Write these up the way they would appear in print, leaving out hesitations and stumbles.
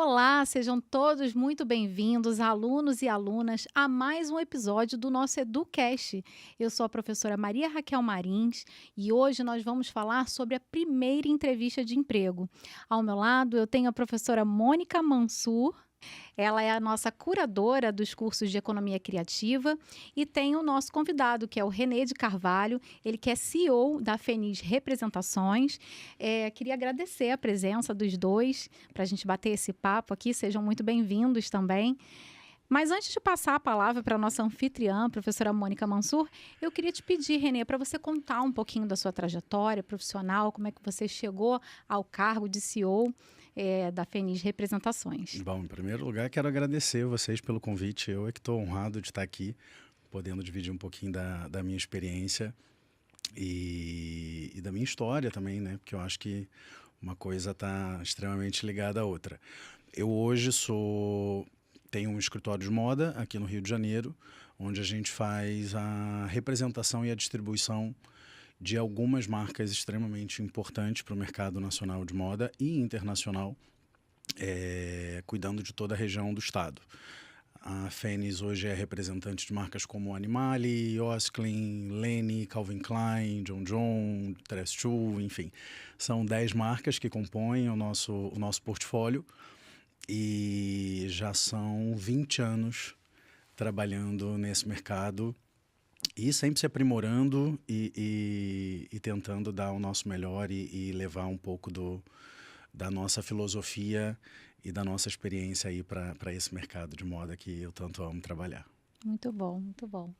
Olá, sejam todos muito bem-vindos, alunos e alunas, a mais um episódio do nosso EduCast. Eu sou a professora Maria Raquel Marins e hoje nós vamos falar sobre a primeira entrevista de emprego. Ao meu lado, eu tenho a professora Mônica Mansur. Ela é a nossa curadora dos cursos de Economia Criativa e tem o nosso convidado, que é o Renê de Carvalho, ele que é CEO da Fenis Representações. Queria agradecer a presença dos dois para a gente bater esse papo aqui, sejam muito bem-vindos também. Mas antes de passar a palavra para a nossa anfitriã, professora Mônica Mansur, eu queria te pedir, Renê, para você contar um pouquinho da sua trajetória profissional, como é que você chegou ao cargo de CEO da Fenis Representações. Bom, em primeiro lugar, quero agradecer vocês pelo convite. Eu é que estou honrado de estar aqui, podendo dividir um pouquinho da minha experiência e da minha história também, né? Porque eu acho que uma coisa está extremamente ligada à outra. Eu hoje tenho um escritório de moda aqui no Rio de Janeiro, onde a gente faz a representação e a distribuição de algumas marcas extremamente importantes para o mercado nacional de moda e internacional, cuidando de toda a região do estado. A Fenis hoje é representante de marcas como Animale, Osklen, Leni, Calvin Klein, John John, Dress Shoe, enfim. São 10 marcas que compõem o nosso portfólio e já são 20 anos trabalhando nesse mercado e sempre se aprimorando e tentando dar o nosso melhor e levar um pouco da nossa filosofia e da nossa experiência aí para esse mercado de moda que eu tanto amo trabalhar. Muito bom, muito bom.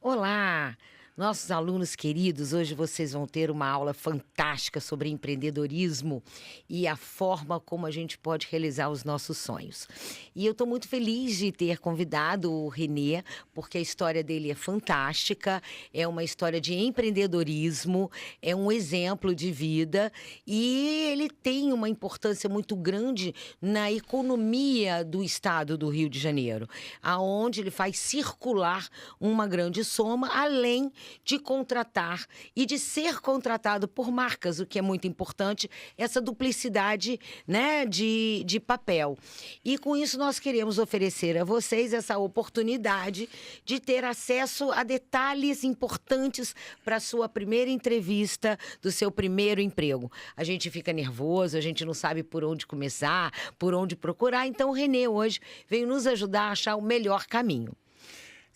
Olá, nossos alunos queridos, hoje vocês vão ter uma aula fantástica sobre empreendedorismo e a forma como a gente pode realizar os nossos sonhos. E eu estou muito feliz de ter convidado o Renê, porque a história dele é fantástica, é uma história de empreendedorismo, é um exemplo de vida e ele tem uma importância muito grande na economia do estado do Rio de Janeiro, aonde ele faz circular uma grande soma, além de contratar e de ser contratado por marcas, o que é muito importante, essa duplicidade, né, de papel. E com isso nós queremos oferecer a vocês essa oportunidade de ter acesso a detalhes importantes para a sua primeira entrevista do seu primeiro emprego. A gente fica nervoso, a gente não sabe por onde começar, por onde procurar, então o Renê hoje veio nos ajudar a achar o melhor caminho.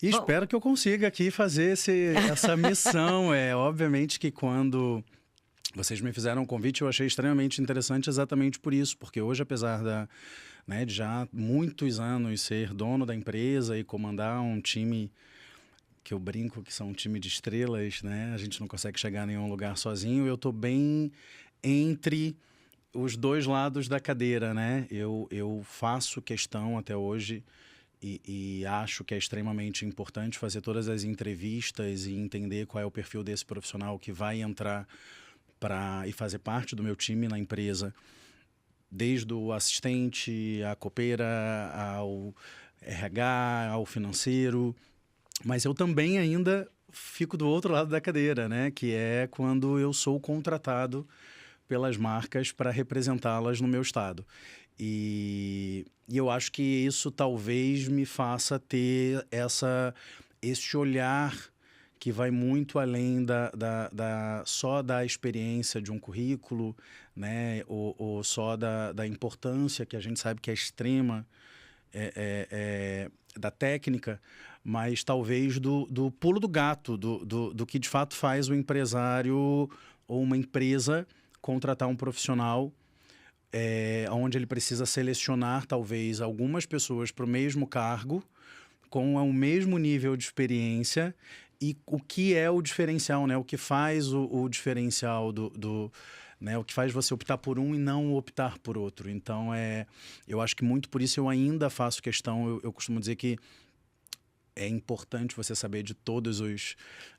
E espero que eu consiga aqui fazer essa missão. Obviamente que quando vocês me fizeram um convite, eu achei extremamente interessante exatamente por isso. Porque hoje, apesar de já muitos anos ser dono da empresa e comandar um time que eu brinco que são um time de estrelas, né? A gente não consegue chegar a nenhum lugar sozinho. Eu estou bem entre os dois lados da cadeira, né? Eu faço questão até hoje e acho que é extremamente importante fazer todas as entrevistas e entender qual é o perfil desse profissional que vai entrar e fazer parte do meu time na empresa, desde o assistente, a copeira, ao RH, ao financeiro. Mas eu também ainda fico do outro lado da cadeira, né? Que é quando eu sou contratado pelas marcas para representá-las no meu estado. E eu acho que isso talvez me faça ter esse olhar que vai muito além só da experiência de um currículo, né? Ou só da importância que a gente sabe que é extrema da técnica, mas talvez do pulo do gato, do que de fato faz o empresário ou uma empresa contratar um profissional onde ele precisa selecionar talvez algumas pessoas para o mesmo cargo, com o mesmo nível de experiência, e o que é o diferencial, né? O que faz o diferencial né? O que faz você optar por um e não optar por outro. Então, eu acho que muito por isso eu ainda faço questão, eu costumo dizer que é importante você saber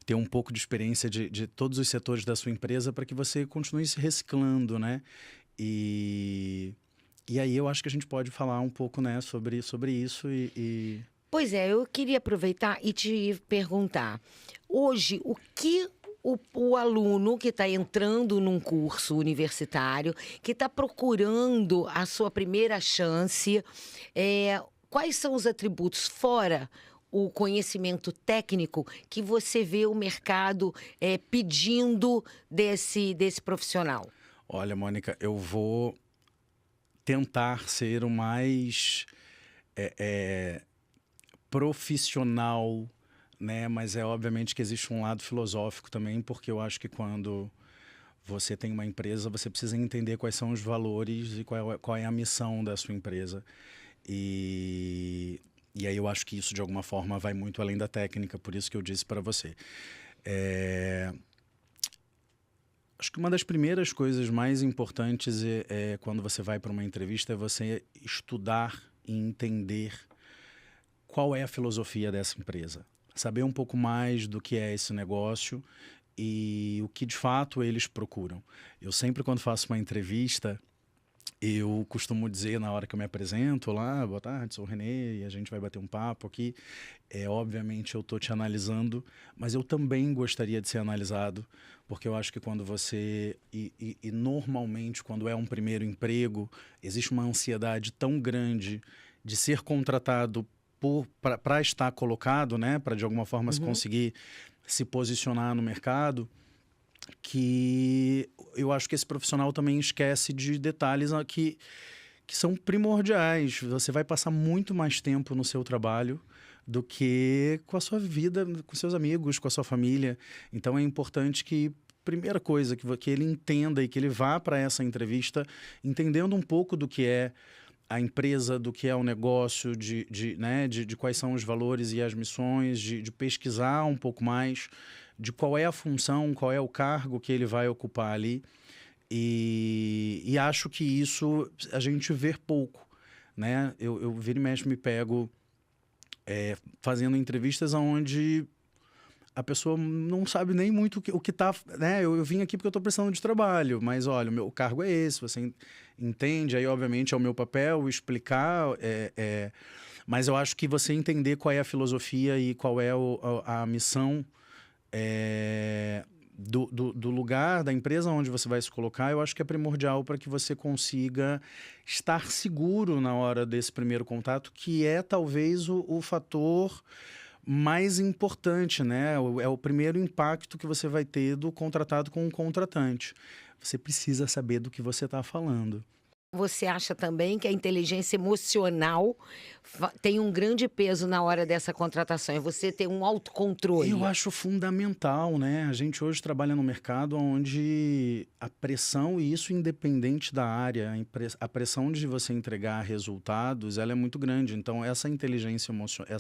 ter um pouco de experiência de todos os setores da sua empresa para que você continue se reciclando, né? E aí eu acho que a gente pode falar um pouco, né, sobre isso Pois é, eu queria aproveitar e te perguntar, hoje, o que o aluno que está entrando num curso universitário, que está procurando a sua primeira chance, quais são os atributos fora o conhecimento técnico que você vê o mercado pedindo desse profissional? Olha, Mônica, eu vou tentar ser o mais profissional, né? Mas obviamente que existe um lado filosófico também, porque eu acho que quando você tem uma empresa, você precisa entender quais são os valores e qual é a missão da sua empresa. E aí eu acho que isso, de alguma forma, vai muito além da técnica, por isso que eu disse para você. Acho que uma das primeiras coisas mais importantes quando você vai para uma entrevista é você estudar e entender qual é a filosofia dessa empresa. Saber um pouco mais do que é esse negócio e o que de fato eles procuram. Eu sempre, quando faço uma entrevista, eu costumo dizer na hora que eu me apresento lá, boa tarde, sou o Renê, e a gente vai bater um papo aqui. Obviamente eu estou te analisando, mas eu também gostaria de ser analisado, porque eu acho que quando você... E normalmente, quando é um primeiro emprego, existe uma ansiedade tão grande de ser contratado para estar colocado, né? Para de alguma forma se conseguir se posicionar no mercado, que eu acho que esse profissional também esquece de detalhes que são primordiais. Você vai passar muito mais tempo no seu trabalho do que com a sua vida, com seus amigos, com a sua família. Então é importante que, primeira coisa, que ele entenda e que ele vá para essa entrevista entendendo um pouco do que é a empresa, do que é o negócio, de quais são os valores e as missões, de pesquisar um pouco mais de qual é a função, qual é o cargo que ele vai ocupar ali. E acho que isso a gente vê pouco, né? Eu vira e mexe me pego fazendo entrevistas onde a pessoa não sabe nem muito o que tá, né? Eu vim aqui porque eu estou precisando de trabalho, mas olha, o meu cargo é esse, você entende? Aí, obviamente, é o meu papel explicar, mas eu acho que você entender qual é a filosofia e qual é a missão do lugar, da empresa onde você vai se colocar, eu acho que é primordial para que você consiga estar seguro na hora desse primeiro contato, que é talvez o fator mais importante, né? É o primeiro impacto que você vai ter do contratado com o contratante. Você precisa saber do que você está falando. Você acha também que a inteligência emocional tem um grande peso na hora dessa contratação? É você ter um autocontrole? Eu acho fundamental, né? A gente hoje trabalha no mercado onde a pressão, e isso independente da área, a pressão de você entregar resultados, ela é muito grande. Então, essa inteligência emocional,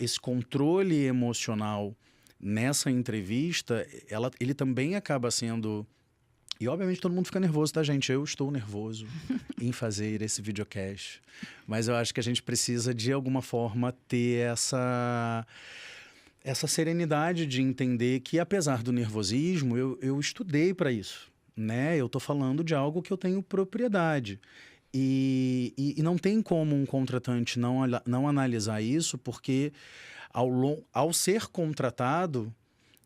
esse controle emocional nessa entrevista, ele também acaba sendo... E, obviamente, todo mundo fica nervoso, tá, gente? Eu estou nervoso em fazer esse videocast. Mas eu acho que a gente precisa, de alguma forma, ter essa serenidade de entender que, apesar do nervosismo, eu estudei para isso, né? Eu estou falando de algo que eu tenho propriedade. E não tem como um contratante não analisar isso, porque ao ser contratado,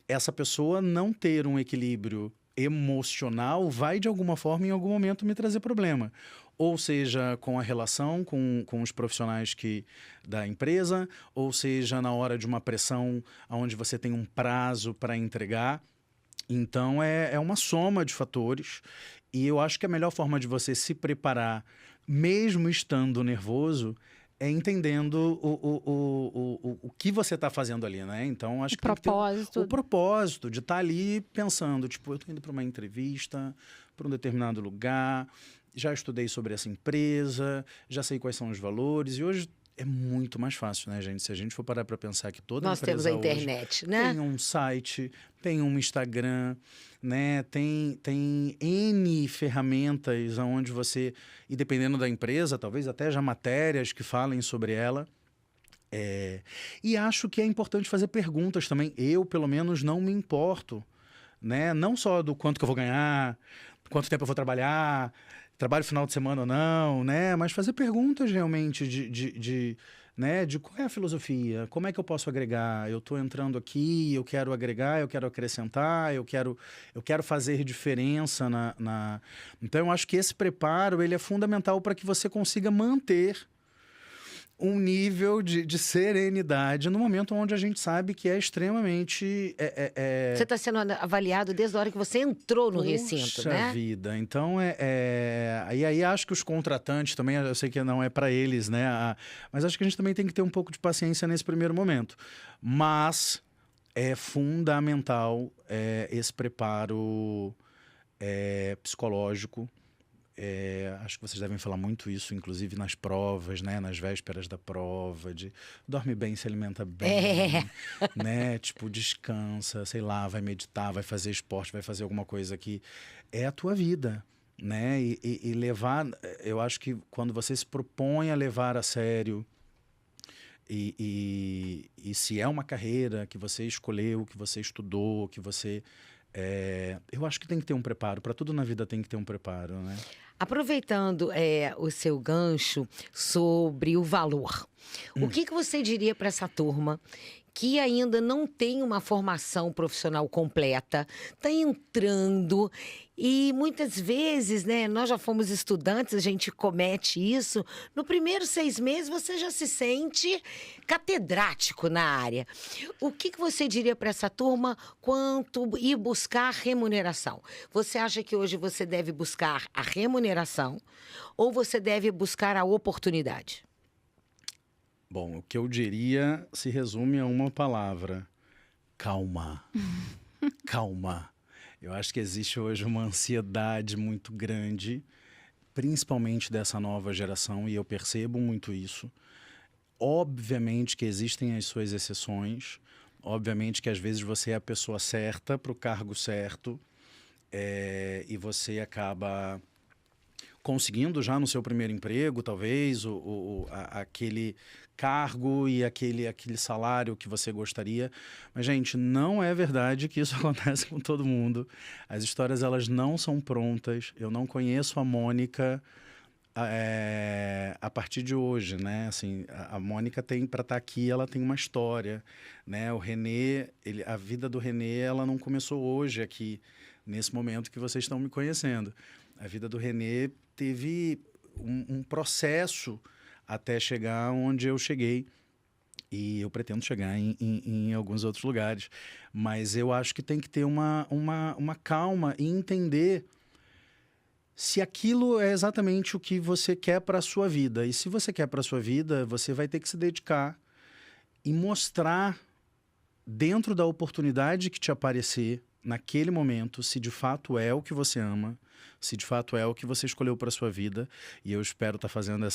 essa pessoa não ter um equilíbrio emocional vai, de alguma forma, em algum momento, me trazer problema. Ou seja, com a relação com os profissionais da empresa, ou seja, na hora de uma pressão onde você tem um prazo para entregar. Então, é uma soma de fatores. E eu acho que a melhor forma de você se preparar, mesmo estando nervoso, é entendendo o que você está fazendo ali, né? Então, acho que tem que ter o propósito de estar ali pensando, tipo, eu estou indo para uma entrevista, para um determinado lugar, já estudei sobre essa empresa, já sei quais são os valores, e hoje é muito mais fácil, né, gente? Se a gente for parar para pensar que toda Nós empresa temos a internet, né? Tem um site, tem um Instagram, né? Tem N ferramentas onde você, e dependendo da empresa, talvez até já matérias que falem sobre ela. E acho que é importante fazer perguntas também. Eu, pelo menos, não me importo, né? Não só do quanto que eu vou ganhar, quanto tempo eu vou trabalhar, trabalho final de semana ou não, né? Mas fazer perguntas realmente né? De qual é a filosofia, como é que eu posso agregar? Eu estou entrando aqui, eu quero agregar, eu quero acrescentar, eu quero fazer diferença Então, eu acho que esse preparo, ele é fundamental para que você consiga manter um nível de serenidade no momento onde a gente sabe que é extremamente... Você está sendo avaliado desde a hora que você entrou no recinto, Puxa né? vida, então E aí acho que os contratantes também, eu sei que não é para eles, né? Mas acho que a gente também tem que ter um pouco de paciência nesse primeiro momento. Mas é fundamental esse preparo psicológico. Acho que vocês devem falar muito isso, inclusive nas provas, né? Nas vésperas da prova, de dorme bem, se alimenta bem, né? Tipo, descansa, sei lá, vai meditar, vai fazer esporte, vai fazer alguma coisa que é a tua vida, né? E levar, eu acho que quando você se propõe a levar a sério e se é uma carreira que você escolheu, que você estudou, que você... eu acho que tem que ter um preparo, para tudo na vida tem que ter um preparo, né? Aproveitando o seu gancho sobre o valor, o que você diria para essa turma que ainda não tem uma formação profissional completa, está entrando e muitas vezes, né, nós já fomos estudantes, a gente comete isso, no primeiro 6 meses você já se sente catedrático na área. O que você diria para essa turma quanto ir buscar remuneração? Você acha que hoje você deve buscar a remuneração ou você deve buscar a oportunidade? Bom, o que eu diria se resume a uma palavra: calma. Calma. Eu acho que existe hoje uma ansiedade muito grande, principalmente dessa nova geração, e eu percebo muito isso. Obviamente que existem as suas exceções, obviamente que às vezes você é a pessoa certa para o cargo certo, e você acaba conseguindo já no seu primeiro emprego, talvez, aquele cargo e aquele salário que você gostaria. Mas, gente, não é verdade que isso acontece com todo mundo. As histórias, elas não são prontas. Eu não conheço a Mônica a partir de hoje, né? Assim, a Mônica tem, para estar aqui, ela tem uma história, né? O Renê, a vida do Renê, ela não começou hoje aqui, nesse momento que vocês estão me conhecendo. A vida do Renê teve um processo até chegar onde eu cheguei. E eu pretendo chegar em alguns outros lugares. Mas eu acho que tem que ter uma calma e entender se aquilo é exatamente o que você quer para a sua vida. E se você quer para a sua vida, você vai ter que se dedicar e mostrar, dentro da oportunidade que te aparecer naquele momento, se de fato é o que você ama, se de fato é o que você escolheu para a sua vida. E eu espero estar fazendo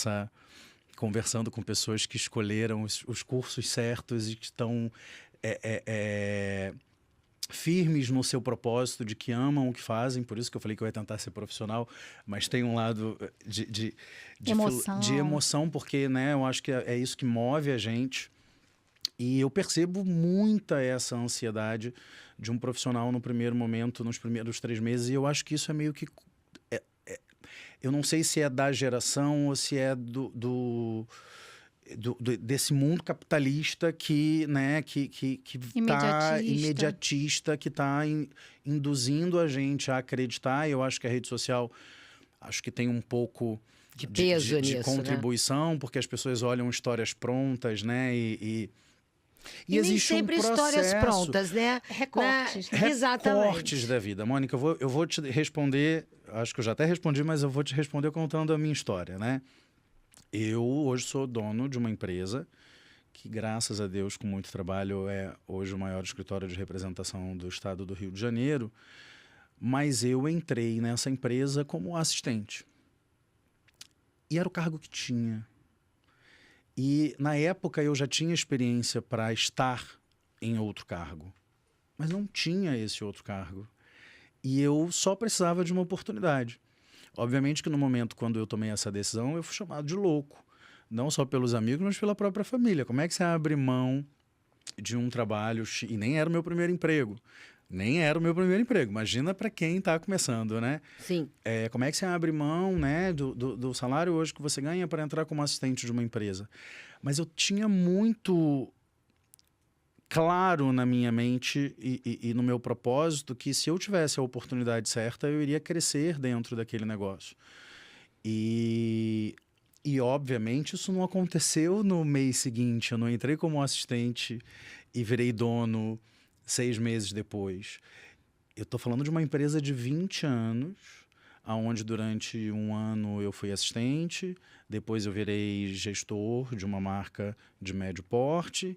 conversando com pessoas que escolheram os cursos certos e que estão firmes no seu propósito, de que amam o que fazem. Por isso que eu falei que eu ia tentar ser profissional, mas tem um lado de emoção, porque, né, eu acho que é isso que move a gente. E eu percebo muita essa ansiedade de um profissional no primeiro momento, nos primeiros 3 meses, e eu acho que isso é meio que... eu não sei se é da geração ou se é desse mundo capitalista que, né, que tá imediatista, que está induzindo a gente a acreditar. Eu acho que a rede social, acho que tem um pouco de peso de nisso, contribuição, né? Porque as pessoas olham histórias prontas, né? E existe nem sempre um processo, histórias prontas, né? Recortes. Né? Exatamente. Recortes da vida. Mônica, eu vou te responder, acho que eu já até respondi, mas eu vou te responder contando a minha história, né? Eu hoje sou dono de uma empresa que, graças a Deus, com muito trabalho, é hoje o maior escritório de representação do estado do Rio de Janeiro, mas eu entrei nessa empresa como assistente. E era o cargo que tinha. E, na época, eu já tinha experiência para estar em outro cargo, mas não tinha esse outro cargo. E eu só precisava de uma oportunidade. Obviamente que no momento quando eu tomei essa decisão, eu fui chamado de louco. Não só pelos amigos, mas pela própria família. Como é que você abre mão de um trabalho, e nem era o meu primeiro emprego, Nem era o meu primeiro emprego. Imagina para quem está começando, né? Sim. Como é que você abre mão, né, do salário hoje que você ganha para entrar como assistente de uma empresa? Mas eu tinha muito claro na minha mente e no meu propósito que se eu tivesse a oportunidade certa, eu iria crescer dentro daquele negócio. E obviamente, isso não aconteceu no mês seguinte. Eu não entrei como assistente e virei dono 6 meses depois. Eu estou falando de uma empresa de 20 anos, onde durante 1 ano eu fui assistente, depois eu virei gestor de uma marca de médio porte,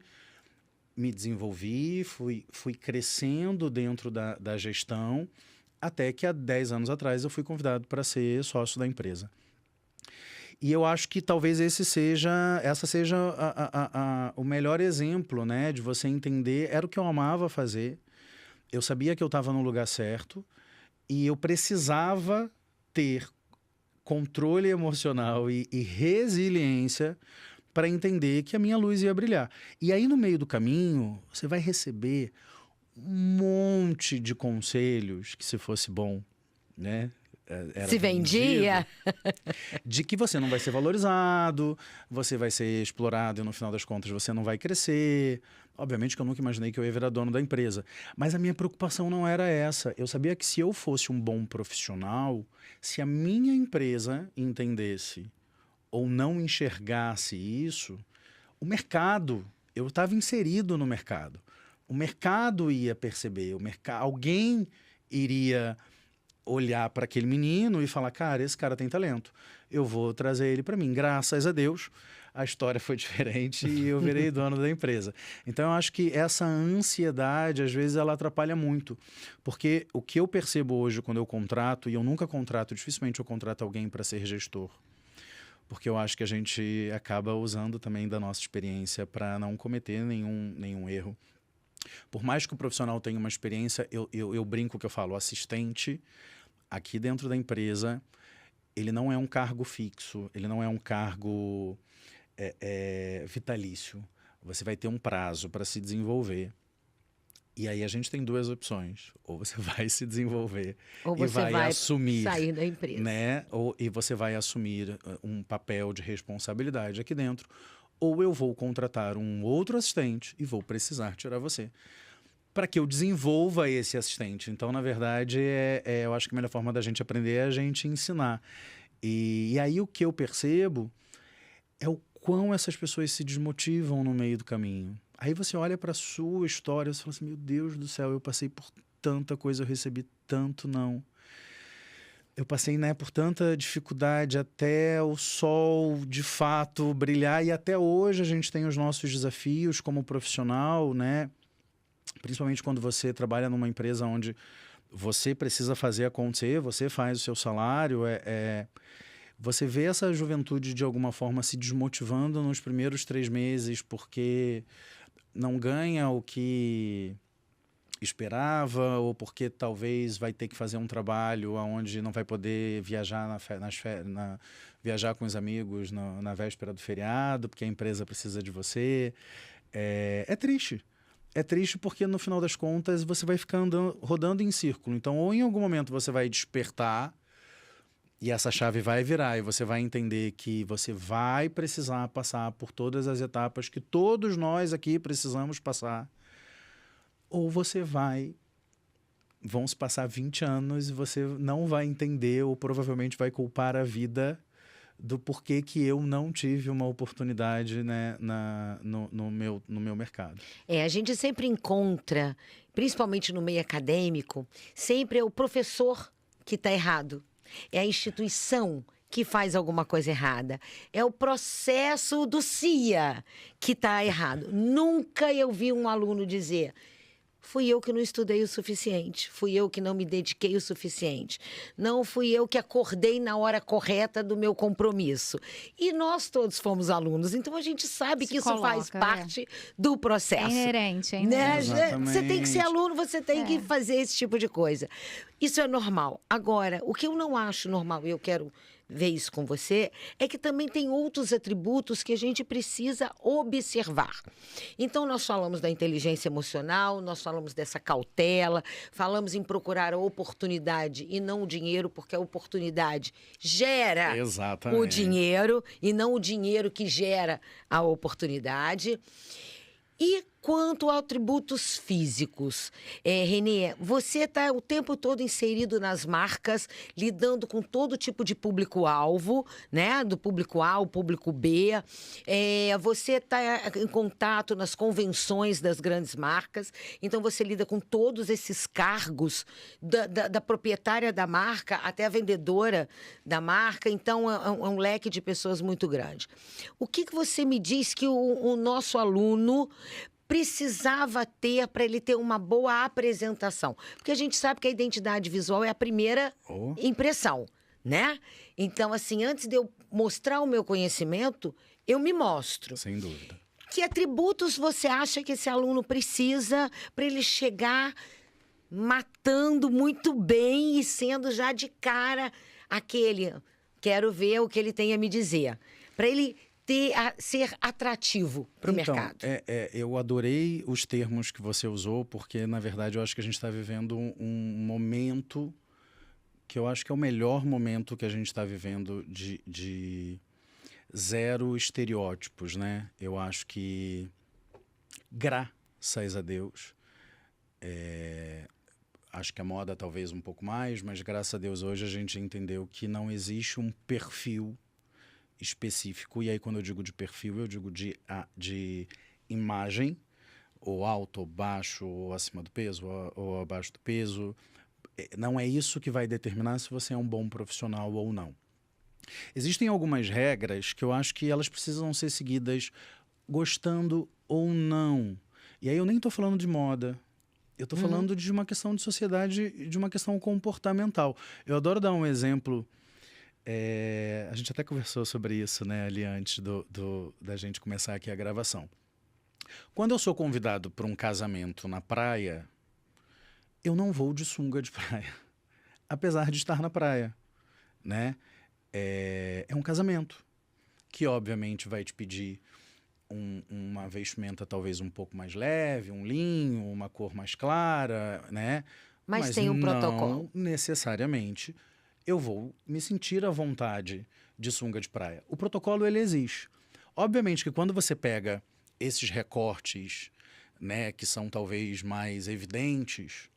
me desenvolvi, fui crescendo dentro da gestão, até que há 10 anos atrás eu fui convidado para ser sócio da empresa. E eu acho que talvez essa seja o melhor exemplo, né, de você entender. Era o que eu amava fazer, eu sabia que eu estava no lugar certo e eu precisava ter controle emocional e resiliência para entender que a minha luz ia brilhar. E aí, no meio do caminho, você vai receber um monte de conselhos que, se fosse bom, né? Se vendia. De que você não vai ser valorizado, você vai ser explorado e no final das contas você não vai crescer. Obviamente que eu nunca imaginei que eu ia virar dono da empresa. Mas a minha preocupação não era essa. Eu sabia que se eu fosse um bom profissional, se a minha empresa entendesse ou não enxergasse isso, o mercado, eu estava inserido no mercado. O mercado ia perceber, alguém iria olhar para aquele menino e falar, cara, esse cara tem talento, eu vou trazer ele para mim. Graças a Deus, a história foi diferente e eu virei dono da empresa. Então, eu acho que essa ansiedade, às vezes, ela atrapalha muito. Porque o que eu percebo hoje quando eu contrato, e eu nunca contrato, dificilmente eu contrato alguém para ser gestor, porque eu acho que a gente acaba usando também da nossa experiência para não cometer nenhum erro. Por mais que o profissional tenha uma experiência, eu brinco que eu falo, assistente, aqui dentro da empresa, ele não é um cargo fixo, ele não é um cargo vitalício. Você vai ter um prazo para se desenvolver. E aí a gente tem 2 opções. Ou você vai se desenvolver ou você vai assumir, sair da empresa. Né? E você vai assumir um papel de responsabilidade aqui dentro. Ou eu vou contratar um outro assistente e vou precisar tirar você para que eu desenvolva esse assistente. Então, na verdade, eu acho que a melhor forma da gente aprender é a gente ensinar. E aí o que eu percebo é o quão essas pessoas se desmotivam no meio do caminho. Aí você olha para a sua história e fala assim, meu Deus do céu, eu passei por tanta coisa, eu recebi tanto não. Eu passei, né, por tanta dificuldade até o sol, de fato, brilhar. E até hoje a gente tem os nossos desafios como profissional, né? Principalmente quando você trabalha numa empresa onde você precisa fazer acontecer, você faz o seu salário. Você vê essa juventude, de alguma forma, se desmotivando nos primeiros 3 meses porque não ganha o que esperava, ou porque talvez vai ter que fazer um trabalho onde não vai poder viajar viajar com os amigos na véspera do feriado, porque a empresa precisa de você. É triste. É triste porque, no final das contas, você vai ficar rodando em círculo. Então, ou em algum momento você vai despertar e essa chave vai virar e você vai entender que você vai precisar passar por todas as etapas que todos nós aqui precisamos passar. Ou vão se passar 20 anos e você não vai entender ou provavelmente vai culpar a vida do porquê que eu não tive uma oportunidade, né, no meu mercado. A gente sempre encontra, principalmente no meio acadêmico, sempre é o professor que está errado. É a instituição que faz alguma coisa errada. É o processo do CIA que está errado. Nunca eu vi um aluno dizer... Fui eu que não estudei o suficiente, fui eu que não me dediquei o suficiente, não fui eu que acordei na hora correta do meu compromisso. E nós todos fomos alunos, então a gente sabe que isso faz parte do processo. É inerente, né? Você tem que ser aluno, você tem que fazer esse tipo de coisa. Isso é normal. Agora, o que eu não acho normal, e eu quero ver isso com você, é que também tem outros atributos que a gente precisa observar. Então, nós falamos da inteligência emocional, nós falamos dessa cautela, falamos em procurar a oportunidade e não o dinheiro, porque a oportunidade gera Exatamente. o dinheiro e não o dinheiro que gera a oportunidade. E quanto a atributos físicos, Renê, você está o tempo todo inserido nas marcas, lidando com todo tipo de público-alvo, né? Do público A ao público B. Você está em contato nas convenções das grandes marcas, então você lida com todos esses cargos, da proprietária da marca até a vendedora da marca, então é um leque de pessoas muito grande. O que você me diz que o nosso aluno precisava ter para ele ter uma boa apresentação? Porque a gente sabe que a identidade visual é a primeira impressão, né? Então, assim, antes de eu mostrar o meu conhecimento, eu me mostro. Sem dúvida. Que atributos você acha que esse aluno precisa para ele chegar matando muito bem e sendo já de cara aquele... Quero ver o que ele tem a me dizer. Para ele ser atrativo para o mercado. Eu adorei os termos que você usou, porque, na verdade, eu acho que a gente está vivendo um momento que eu acho que é o melhor momento que a gente está vivendo de zero estereótipos, né? Eu acho que, graças a Deus, acho que a moda talvez um pouco mais, mas graças a Deus hoje a gente entendeu que não existe um perfil específico, e aí quando eu digo de perfil, eu digo de imagem, ou alto, ou baixo, ou acima do peso, ou abaixo do peso. Não é isso que vai determinar se você é um bom profissional ou não. Existem algumas regras que eu acho que elas precisam ser seguidas gostando ou não. E aí eu nem estou falando de moda, eu estou falando de uma questão de sociedade, de uma questão comportamental. Eu adoro dar um exemplo. A gente até conversou sobre isso, né, ali antes da gente começar aqui a gravação. Quando eu sou convidado para um casamento na praia, eu não vou de sunga de praia, apesar de estar na praia, né? É um casamento que, obviamente, vai te pedir uma vestimenta talvez um pouco mais leve, um linho, uma cor mais clara, né? Mas tem um protocolo. Não necessariamente eu vou me sentir à vontade de sunga de praia. O protocolo, ele existe. Obviamente que quando você pega esses recortes, né, que são talvez mais evidentes,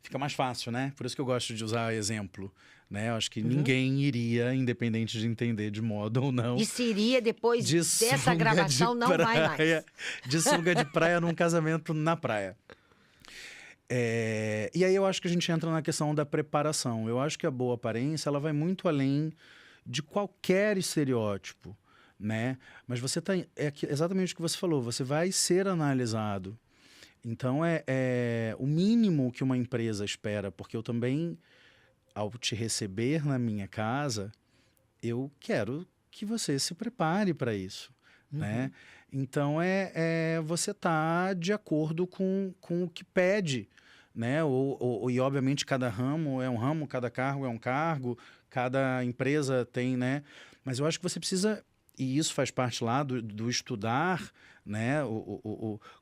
fica mais fácil, né? Por isso que eu gosto de usar exemplo, né? Eu acho que ninguém iria, independente de entender de moda ou não. E se iria depois dessa gravação, não vai mais. De sunga de praia num casamento na praia. E aí eu acho que a gente entra na questão da preparação. Eu acho que a boa aparência, ela vai muito além de qualquer estereótipo, né? Mas você tá... exatamente o que você falou, você vai ser analisado. Então, o mínimo que uma empresa espera, porque eu também, ao te receber na minha casa, eu quero que você se prepare para isso, né? Então, você tá de acordo com o que pede, né? E, obviamente, cada ramo é um ramo, cada cargo é um cargo, cada empresa tem, né? Mas eu acho que você precisa... E isso faz parte lá do estudar, né?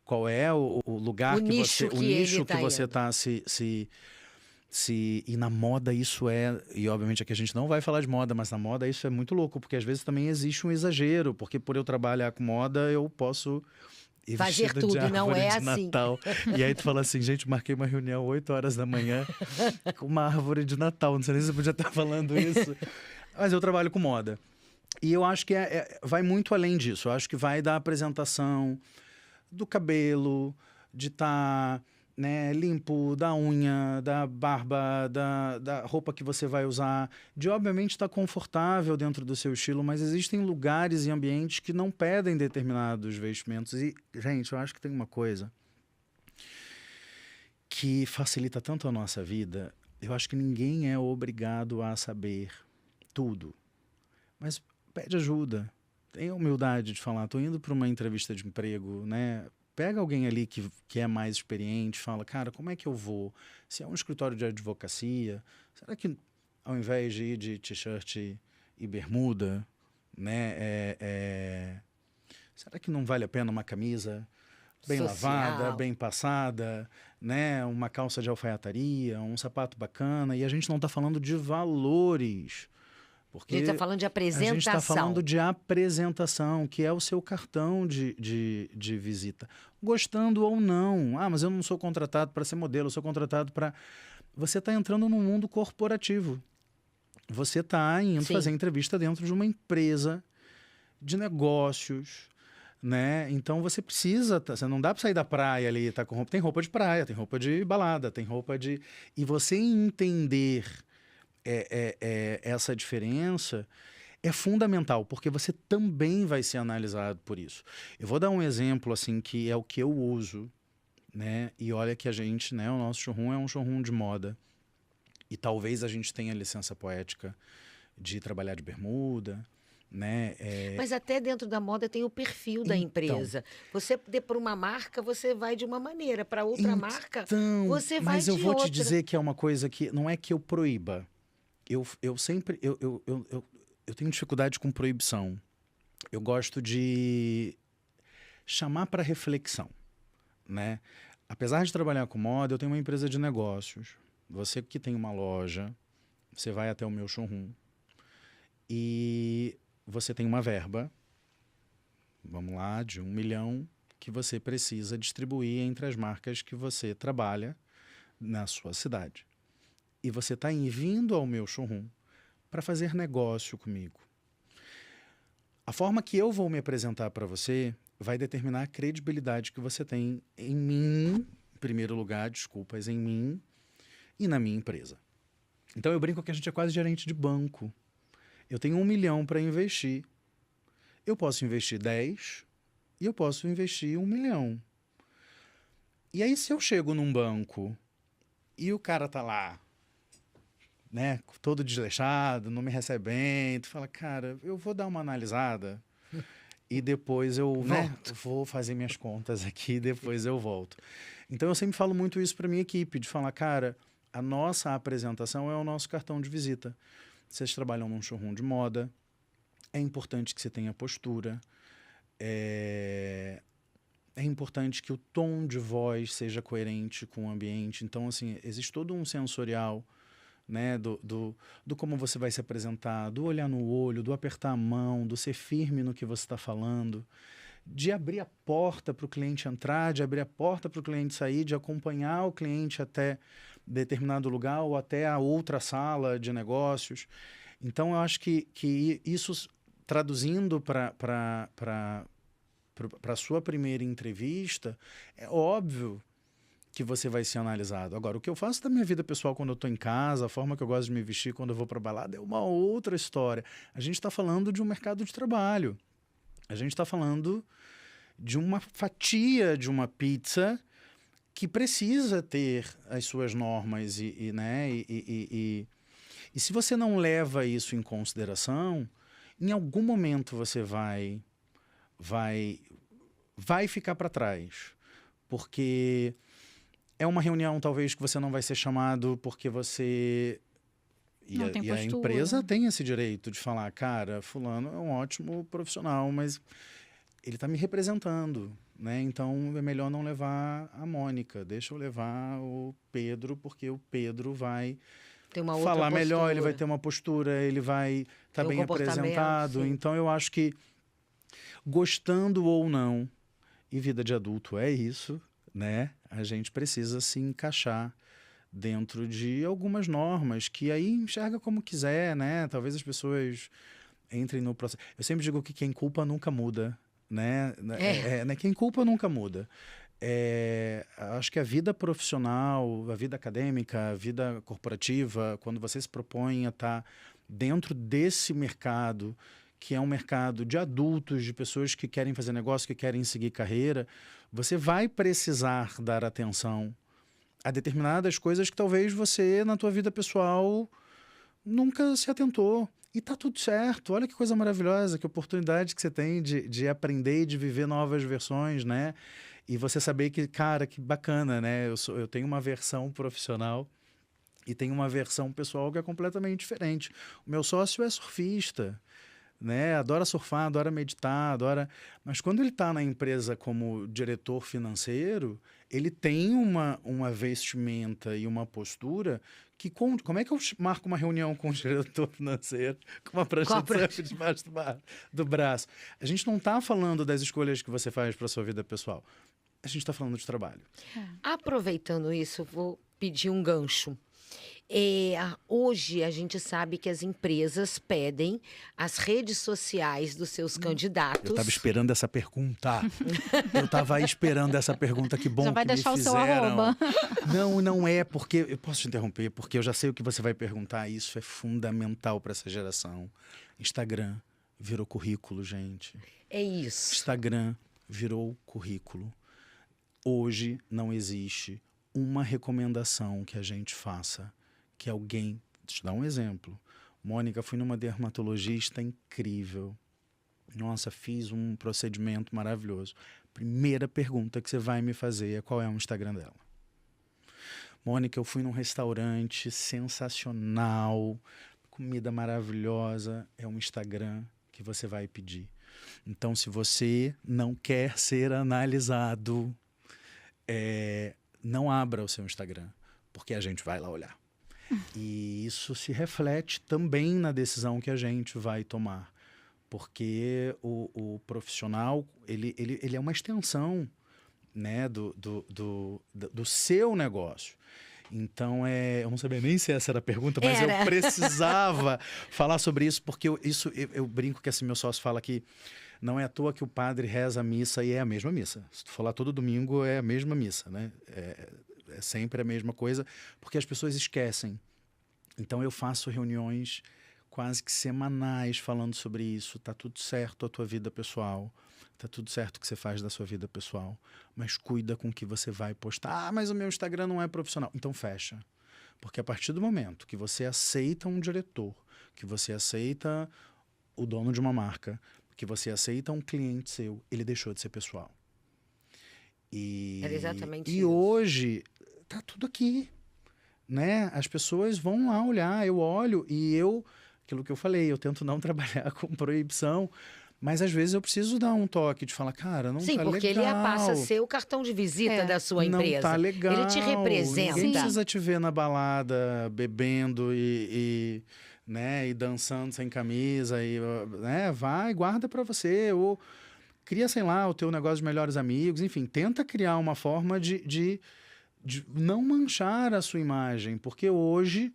Qual é o lugar que você... O nicho que você está E na moda isso E obviamente aqui a gente não vai falar de moda, mas na moda isso é muito louco, porque às vezes também existe um exagero, porque por eu trabalhar com moda, eu posso... fazer tudo, não é assim. Natal. E aí tu fala assim, gente, marquei uma reunião 8 horas da manhã com uma árvore de Natal. Não sei nem se eu podia estar falando isso. Mas eu trabalho com moda. E eu acho que vai muito além disso. Eu acho que vai da apresentação, do cabelo, de estar limpo, da unha, da barba, da roupa que você vai usar, de obviamente estar confortável dentro do seu estilo, mas existem lugares e ambientes que não pedem determinados vestimentos. E, gente, eu acho que tem uma coisa que facilita tanto a nossa vida. Eu acho que ninguém é obrigado a saber tudo. Mas pede ajuda, tenha humildade de falar, estou indo para uma entrevista de emprego, né? Pega alguém ali que é mais experiente, fala, cara, como é que eu vou? Se é um escritório de advocacia, será que ao invés de ir de t-shirt e bermuda, né? Será que não vale a pena uma camisa bem Social. lavada, bem passada, né? Uma calça de alfaiataria, um sapato bacana? E a gente não está falando de valores, A porque gente está falando de a gente está apresentação. falando de apresentação, que é o seu cartão de visita. Gostando ou não. Ah, mas eu não sou contratado para ser modelo, eu sou contratado para... Você está entrando no mundo corporativo. Você está indo Sim. fazer entrevista dentro de uma empresa de negócios, né? Então você precisa... Você não dá para sair da praia ali, tá com roupa... Tem roupa de praia, tem roupa de balada, tem roupa de... E você entender essa diferença é fundamental, porque você também vai ser analisado por isso. Eu vou dar um exemplo, assim, que é o que eu uso, né? E olha que a gente, né? O nosso showroom é um showroom de moda. E talvez a gente tenha licença poética de trabalhar de bermuda, né? Mas até dentro da moda tem o perfil da Então. empresa. Você, para uma marca, você vai de uma maneira. Para outra marca, Então, você vai mas eu de vou outra. te dizer que é uma coisa que não é que eu proíba. Eu sempre... Eu tenho dificuldade com proibição. Eu gosto de chamar para reflexão, né? Apesar de trabalhar com moda, eu tenho uma empresa de negócios. Você que tem uma loja, você vai até o meu showroom e você tem uma verba, vamos lá, de 1 milhão, que você precisa distribuir entre as marcas que você trabalha na sua cidade. E você está vindo ao meu showroom para fazer negócio comigo. A forma que eu vou me apresentar para você vai determinar a credibilidade que você tem em mim, em primeiro lugar, desculpas, em mim e na minha empresa. Então eu brinco que a gente é quase gerente de banco. Eu tenho 1 milhão para investir. Eu posso investir 10 e eu posso investir 1 milhão. E aí se eu chego num banco e o cara tá lá, né, todo desleixado, não me recebe bem, tu fala, cara, eu vou dar uma analisada e depois eu, né, vou fazer minhas contas aqui e depois eu volto. Então eu sempre falo muito isso para minha equipe, de falar, cara, a nossa apresentação é o nosso cartão de visita. Vocês trabalham num showroom de moda, é importante que você tenha postura, é importante que o tom de voz seja coerente com o ambiente. Então, assim, existe todo um sensorial, né, do como você vai se apresentar, do olhar no olho, do apertar a mão, do ser firme no que você está falando, de abrir a porta para o cliente entrar, de abrir a porta para o cliente sair, de acompanhar o cliente até determinado lugar ou até a outra sala de negócios. Então, eu acho que isso, traduzindo para a sua primeira entrevista, é óbvio que você vai ser analisado. Agora, o que eu faço da minha vida pessoal quando eu estou em casa, a forma que eu gosto de me vestir quando eu vou para balada, é uma outra história. A gente está falando de um mercado de trabalho. A gente está falando de uma fatia de uma pizza que precisa ter as suas normas e se você não leva isso em consideração, em algum momento você vai ficar para trás. Porque é uma reunião, talvez, que você não vai ser chamado porque você... E Não tem a postura. empresa tem esse direito de falar, cara, fulano é um ótimo profissional, mas ele está me representando, né? Então é melhor não levar a Mônica, deixa eu levar o Pedro, porque o Pedro vai Tem uma outra falar melhor, postura. ele vai ter uma postura, ele vai estar Tem um bem comportamento, apresentado. sim. Então eu acho que, gostando ou não, e vida de adulto é isso, né? A gente precisa se encaixar dentro de algumas normas que aí enxerga como quiser, né? Talvez as pessoas entrem no processo. Eu sempre digo que quem culpa nunca muda, né? Né? Quem culpa nunca muda. Acho que a vida profissional, a vida acadêmica, a vida corporativa, quando você se propõe a estar dentro desse mercado, que é um mercado de adultos, de pessoas que querem fazer negócio, que querem seguir carreira, você vai precisar dar atenção a determinadas coisas que talvez você, na tua vida pessoal, nunca se atentou. E tá tudo certo. Olha que coisa maravilhosa, que oportunidade que você tem de aprender e de viver novas versões, né? E você saber que, cara, que bacana, né? Eu tenho uma versão profissional E tem uma versão pessoal que é completamente diferente. O meu sócio é surfista, né? Adora surfar, adora meditar, adora... Mas quando ele está na empresa como diretor financeiro, ele tem uma vestimenta e uma postura que... Como é que eu marco uma reunião com o diretor financeiro com uma prancha de surf debaixo do braço? A gente não está falando das escolhas que você faz para a sua vida pessoal. A gente está falando de trabalho. Aproveitando isso, vou pedir um gancho. Hoje a gente sabe que as empresas pedem as redes sociais dos seus candidatos. Eu estava esperando essa pergunta. Eu estava esperando essa pergunta. Que bom já vai que deixar me o seu fizeram. arroba. Não é porque... Eu posso te interromper? Porque eu já sei o que você vai perguntar. Isso é fundamental para essa geração. Instagram virou currículo, gente. É isso. Instagram virou currículo. Hoje não existe uma recomendação que a gente faça que alguém... Deixa eu dar um exemplo. Mônica, fui numa dermatologista incrível. Nossa, fiz um procedimento maravilhoso. Primeira pergunta que você vai me fazer é qual é o Instagram dela. Mônica, eu fui num restaurante sensacional, comida maravilhosa. É um Instagram que você vai pedir. Então, se você não quer ser analisado, não abra o seu Instagram, porque a gente vai lá olhar. E isso se reflete também na decisão que a gente vai tomar. Porque o profissional, ele é uma extensão, né, do seu negócio. Então, eu não sabia nem se essa era a pergunta, mas eu precisava falar sobre isso, porque eu brinco que assim, meu sócio fala que não é à toa que o padre reza a missa e é a mesma missa. Se tu falar todo domingo, é a mesma missa, né? É sempre a mesma coisa, porque as pessoas esquecem. Então, eu faço reuniões quase que semanais falando sobre isso. Tá tudo certo a tua vida pessoal. Tá tudo certo o que você faz da sua vida pessoal. Mas cuida com o que você vai postar. Ah, mas o meu Instagram não é profissional. Então, fecha. Porque a partir do momento que você aceita um diretor, que você aceita o dono de uma marca, que você aceita um cliente seu, ele deixou de ser pessoal. Era exatamente isso. E hoje tá tudo aqui, né? As pessoas vão lá olhar, eu olho e aquilo que eu falei, eu tento não trabalhar com proibição, mas às vezes eu preciso dar um toque de falar, cara, não tá legal. Sim, porque ele passa a ser o cartão de visita da sua empresa. Não tá legal. Ele te representa. Ninguém precisa te ver na balada, bebendo né, e dançando sem camisa, né, vai, guarda para você, ou cria, sei lá, o teu negócio de melhores amigos, enfim, tenta criar uma forma de não manchar a sua imagem, porque hoje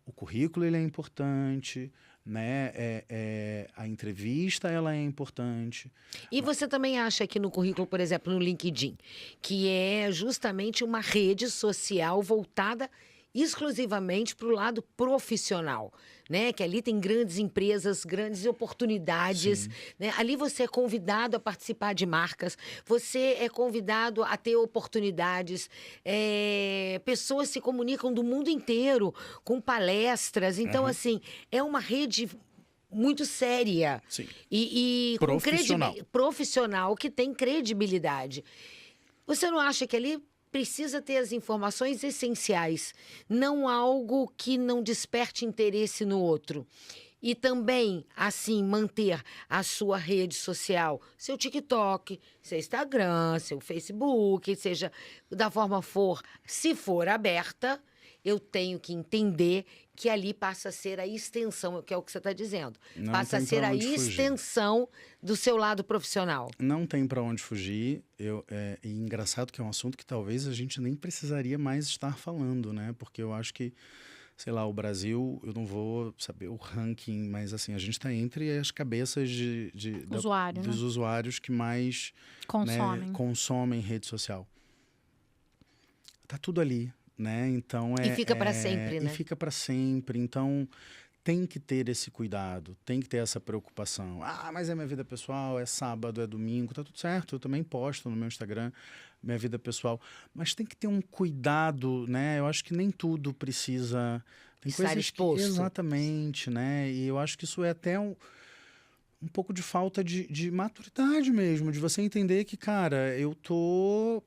o currículo ele é importante, né, a entrevista ela é importante. E você também acha que no currículo, por exemplo, no LinkedIn, que é justamente uma rede social voltada exclusivamente para o lado profissional, né? Que ali tem grandes empresas, grandes oportunidades, né? Ali você é convidado a participar de marcas, você é convidado a ter oportunidades, pessoas se comunicam do mundo inteiro com palestras, então assim, é uma rede muito séria. Sim. E profissional que tem credibilidade. Você não acha que ali precisa ter as informações essenciais, não algo que não desperte interesse no outro? E também, assim, manter a sua rede social, seu TikTok, seu Instagram, seu Facebook, seja da forma for, se for aberta, eu tenho que entender que ali passa a ser a extensão, que é o que você está dizendo. Passa a ser a extensão do seu lado profissional. Não tem para onde fugir. E engraçado que é um assunto que talvez a gente nem precisaria mais estar falando, né? Porque eu acho que, sei lá, o Brasil, eu não vou saber o ranking, mas assim, a gente está entre as cabeças dos usuários que mais consomem rede social. Tá tudo ali. Né? Então, e fica para sempre, né? E fica para sempre. Então, tem que ter esse cuidado, tem que ter essa preocupação. Ah, mas é minha vida pessoal, é sábado, é domingo, tá tudo certo. Eu também posto no meu Instagram minha vida pessoal. Mas tem que ter um cuidado, né? Eu acho que nem tudo precisa... Tem estar exposto. Exatamente, né? E eu acho que isso é até um pouco de falta de maturidade mesmo, de você entender que, cara, eu tô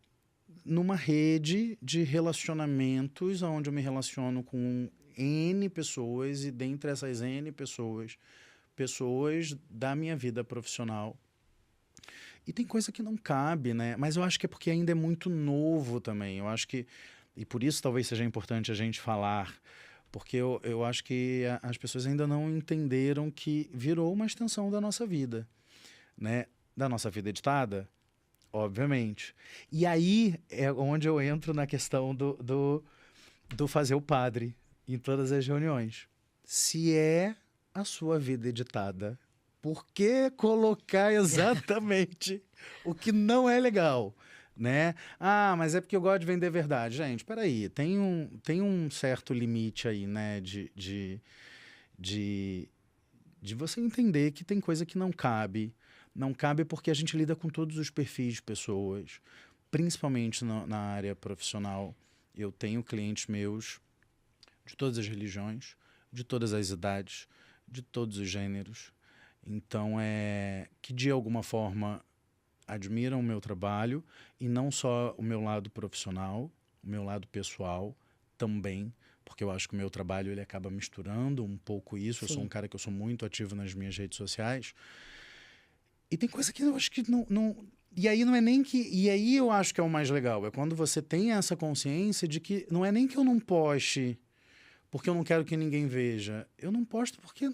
numa rede de relacionamentos, onde eu me relaciono com N pessoas, e dentre essas N pessoas, pessoas da minha vida profissional. E tem coisa que não cabe, né? Mas eu acho que é porque ainda é muito novo também. Eu acho que, e por isso talvez seja importante a gente falar, porque eu acho que as pessoas ainda não entenderam que virou uma extensão da nossa vida, né? Da nossa vida editada, obviamente. E aí é onde eu entro na questão do fazer o padre em todas as reuniões. Se é a sua vida editada, por que colocar exatamente o que não é legal, né? Ah, mas é porque eu gosto de vender verdade. Gente, peraí, tem um certo limite aí, né? De você entender que tem coisa que não cabe. Não cabe porque a gente lida com todos os perfis de pessoas, principalmente na área profissional. Eu tenho clientes meus de todas as religiões, de todas as idades, de todos os gêneros. Então, que de alguma forma admiram o meu trabalho, e não só o meu lado profissional, o meu lado pessoal também, porque eu acho que o meu trabalho ele acaba misturando um pouco isso. Eu sou um cara que eu sou muito ativo nas minhas redes sociais. E tem coisa que eu acho que não... E aí não é nem que... E aí eu acho que é o mais legal. É quando você tem essa consciência de que não é nem que eu não poste porque eu não quero que ninguém veja. Eu não posto porque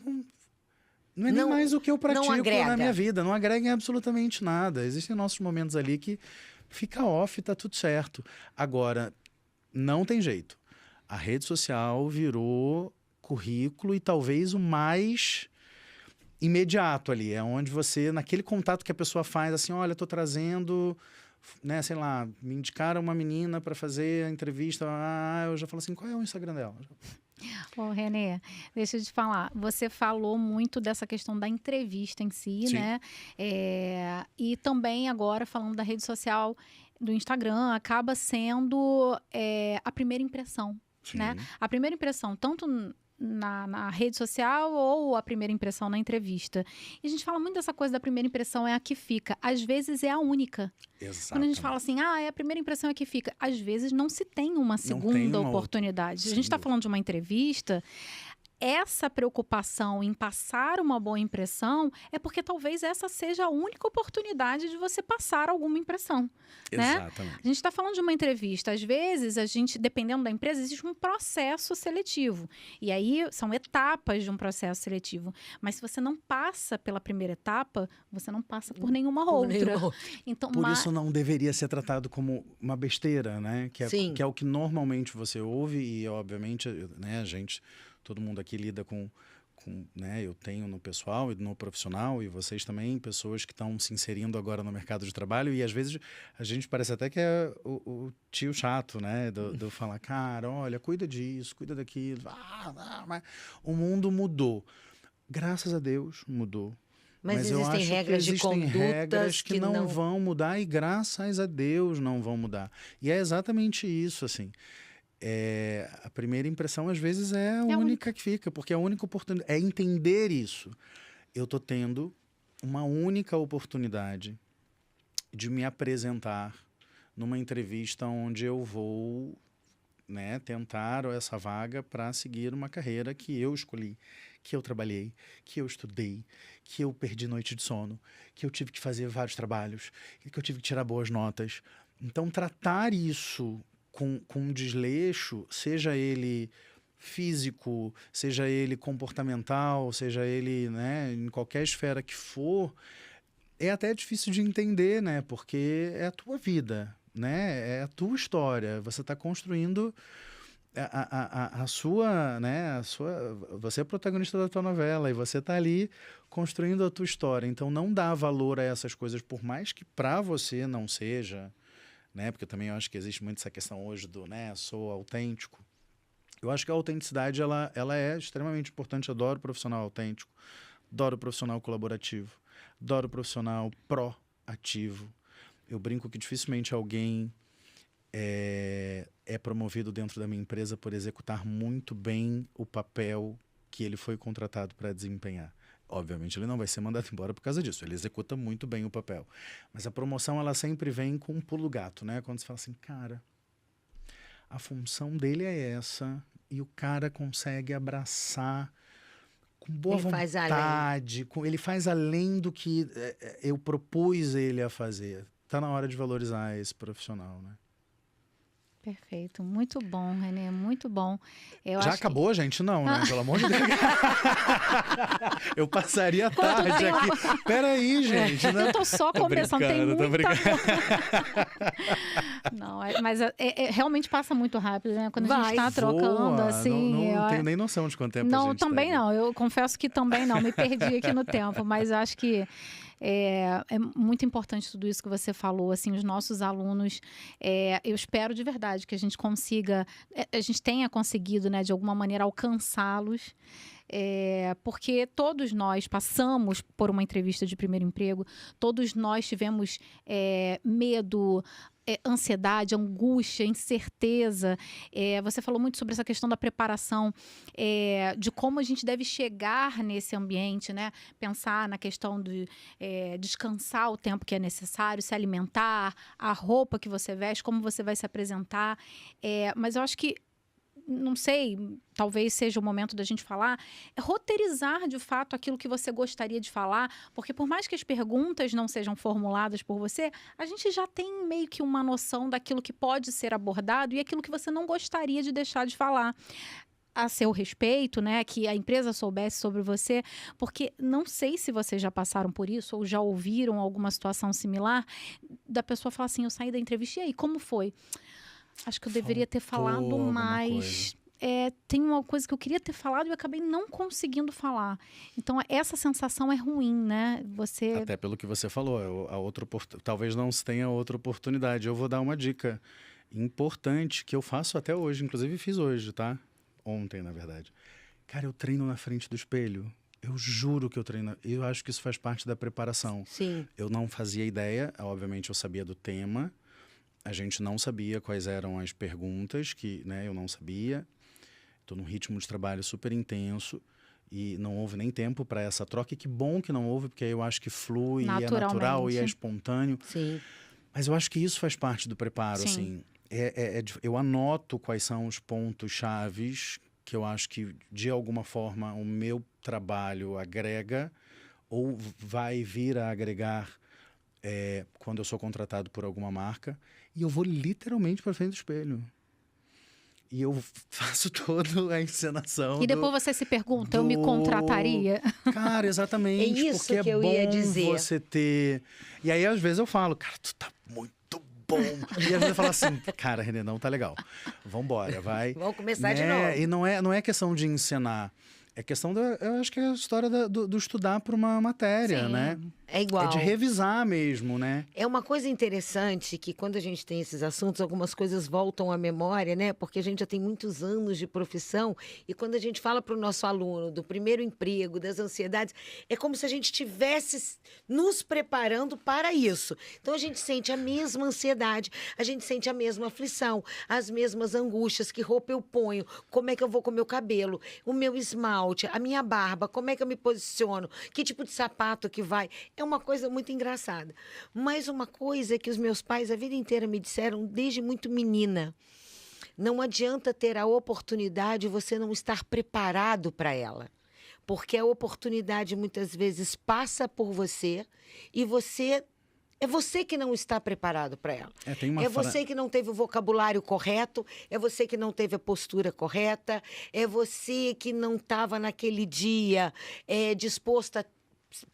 não é nem mais o que eu pratico na minha vida. Não agrega em absolutamente nada. Existem nossos momentos ali que fica off e tá tudo certo. Agora, não tem jeito. A rede social virou currículo, e talvez o mais imediato ali. É onde você, naquele contato que a pessoa faz, assim, olha, tô trazendo, né, sei lá, me indicaram uma menina para fazer a entrevista. Eu já falo assim, qual é o Instagram dela? Ô, Renê, deixa eu te falar. Você falou muito dessa questão da entrevista em si, Sim. né? E também agora falando da rede social, do Instagram, acaba sendo a primeira impressão, Sim. né? A primeira impressão, tanto na rede social ou a primeira impressão na entrevista. E a gente fala muito dessa coisa da primeira impressão é a que fica. Às vezes é a única. Exatamente. Quando a gente fala assim, é a primeira impressão é que fica. Às vezes não se tem uma segunda oportunidade. A gente está falando de uma entrevista. Essa preocupação em passar uma boa impressão é porque talvez essa seja a única oportunidade de você passar alguma impressão, né? Exatamente. A gente está falando de uma entrevista. Às vezes, dependendo da empresa, existe um processo seletivo. E aí, são etapas de um processo seletivo. Mas se você não passa pela primeira etapa, você não passa por nenhuma outra. Então, por isso não deveria ser tratado como uma besteira, né? Que é o que normalmente você ouve e, obviamente, né, todo mundo aqui lida com, né, eu tenho no pessoal e no profissional, e vocês também, pessoas que estão se inserindo agora no mercado de trabalho, e às vezes a gente parece até que é o tio chato, né, do falar, cara, olha, cuida disso, cuida daquilo, mas o mundo mudou. Graças a Deus mudou. Mas eu acho que existem regras que não vão mudar, e graças a Deus não vão mudar. E é exatamente isso, assim. A primeira impressão, às vezes, é a única que fica, porque é a única oportunidade. É entender isso. Eu estou tendo uma única oportunidade de me apresentar numa entrevista onde eu vou, né, tentar essa vaga para seguir uma carreira que eu escolhi, que eu trabalhei, que eu estudei, que eu perdi noite de sono, que eu tive que fazer vários trabalhos, que eu tive que tirar boas notas. Então, tratar isso com desleixo, seja ele físico, seja ele comportamental, seja ele, né, em qualquer esfera que for, é até difícil de entender, né? Porque é a tua vida, né? É a tua história. Você está construindo a sua, né? Você é protagonista da tua novela e você está ali construindo a tua história. Então, não dá valor a essas coisas, por mais que para você não seja, né? Porque eu também acho que existe muito essa questão hoje do, né, sou autêntico. Eu acho que a autenticidade, ela é extremamente importante. Eu adoro profissional autêntico, adoro profissional colaborativo, adoro profissional proativo. Eu brinco que dificilmente alguém é promovido dentro da minha empresa por executar muito bem o papel que ele foi contratado para desempenhar. obviamente ele não vai ser mandado embora por causa disso, ele executa muito bem o papel. Mas a promoção, ela sempre vem com um pulo gato, né? Quando você fala assim, cara, a função dele é essa, e o cara consegue abraçar com boa vontade, ele faz além do que eu propus ele a fazer. Tá na hora de valorizar esse profissional, né? Perfeito, muito bom, Renê, muito bom. Já acabou, gente? Não, né? Pelo amor de Deus. Eu passaria a tarde aqui. Peraí, gente. Não... Eu tô só começando, tem muita coisa. Não, mas realmente passa muito rápido, né? Quando a gente tá trocando, assim... Não tenho nem noção de quanto tempo não, a gente também tá não. Eu confesso que também não. Me perdi aqui no tempo, mas acho que é muito importante tudo isso que você falou, assim, os nossos alunos, eu espero de verdade que a gente consiga, a gente tenha conseguido, né, de alguma maneira alcançá-los, porque todos nós passamos por uma entrevista de primeiro emprego, todos nós tivemos medo, ansiedade, angústia, incerteza. Você falou muito sobre essa questão da preparação, de como a gente deve chegar nesse ambiente, né? Pensar na questão de descansar o tempo que é necessário, se alimentar, a roupa que você veste, como você vai se apresentar. Mas eu acho que, não sei, talvez seja o momento da gente falar, roteirizar de fato aquilo que você gostaria de falar, porque por mais que as perguntas não sejam formuladas por você, a gente já tem meio que uma noção daquilo que pode ser abordado e aquilo que você não gostaria de deixar de falar. A seu respeito, né, que a empresa soubesse sobre você, porque não sei se vocês já passaram por isso ou já ouviram alguma situação similar, da pessoa falar assim, eu saí da entrevista, e aí, como foi? Acho que eu deveria ter falado mais. Tem uma coisa que eu queria ter falado e eu acabei não conseguindo falar. Então, essa sensação é ruim, né? Até pelo que você falou, talvez não se tenha outra oportunidade. Eu vou dar uma dica importante que eu faço até hoje, inclusive fiz hoje, tá? Ontem, na verdade. Cara, eu treino na frente do espelho. Eu juro que eu treino. Eu acho que isso faz parte da preparação. Sim. Eu não fazia ideia, obviamente eu sabia do tema. A gente não sabia quais eram as perguntas, né, eu não sabia. Estou num ritmo de trabalho super intenso e não houve nem tempo para essa troca. E que bom que não houve, porque aí eu acho que flui, é natural e é espontâneo. Sim. Mas eu acho que isso faz parte do preparo, Sim. assim. Eu anoto quais são os pontos chaves que eu acho que, de alguma forma, o meu trabalho agrega ou vai vir a agregar quando eu sou contratado por alguma marca. E eu vou literalmente para frente do espelho. E eu faço toda a encenação. E depois você se pergunta, eu me contrataria? Cara, exatamente. É isso porque que eu ia dizer. Você ter... E aí, às vezes, eu falo, cara, tu tá muito bom. E às vezes eu falo assim, cara, Renê, não tá legal. Vambora, vai. Vamos começar de novo. E não é questão de encenar. É questão eu acho que é a história do estudar para uma matéria, Sim. né? É igual. É de revisar mesmo, né? É uma coisa interessante que quando a gente tem esses assuntos, algumas coisas voltam à memória, né? Porque a gente já tem muitos anos de profissão e quando a gente fala para o nosso aluno do primeiro emprego, das ansiedades, é como se a gente estivesse nos preparando para isso. Então a gente sente a mesma ansiedade, a gente sente a mesma aflição, as mesmas angústias, que roupa eu ponho, como é que eu vou com o meu cabelo, o meu esmalte, a minha barba, como é que eu me posiciono, que tipo de sapato que vai. É uma coisa muito engraçada. Mas uma coisa que os meus pais a vida inteira me disseram desde muito menina. Não adianta ter a oportunidade e você não estar preparado para ela. Porque a oportunidade muitas vezes passa por você e é você que não está preparado para ela. É você que não teve o vocabulário correto, é você que não teve a postura correta, é você que não estava naquele dia disposto a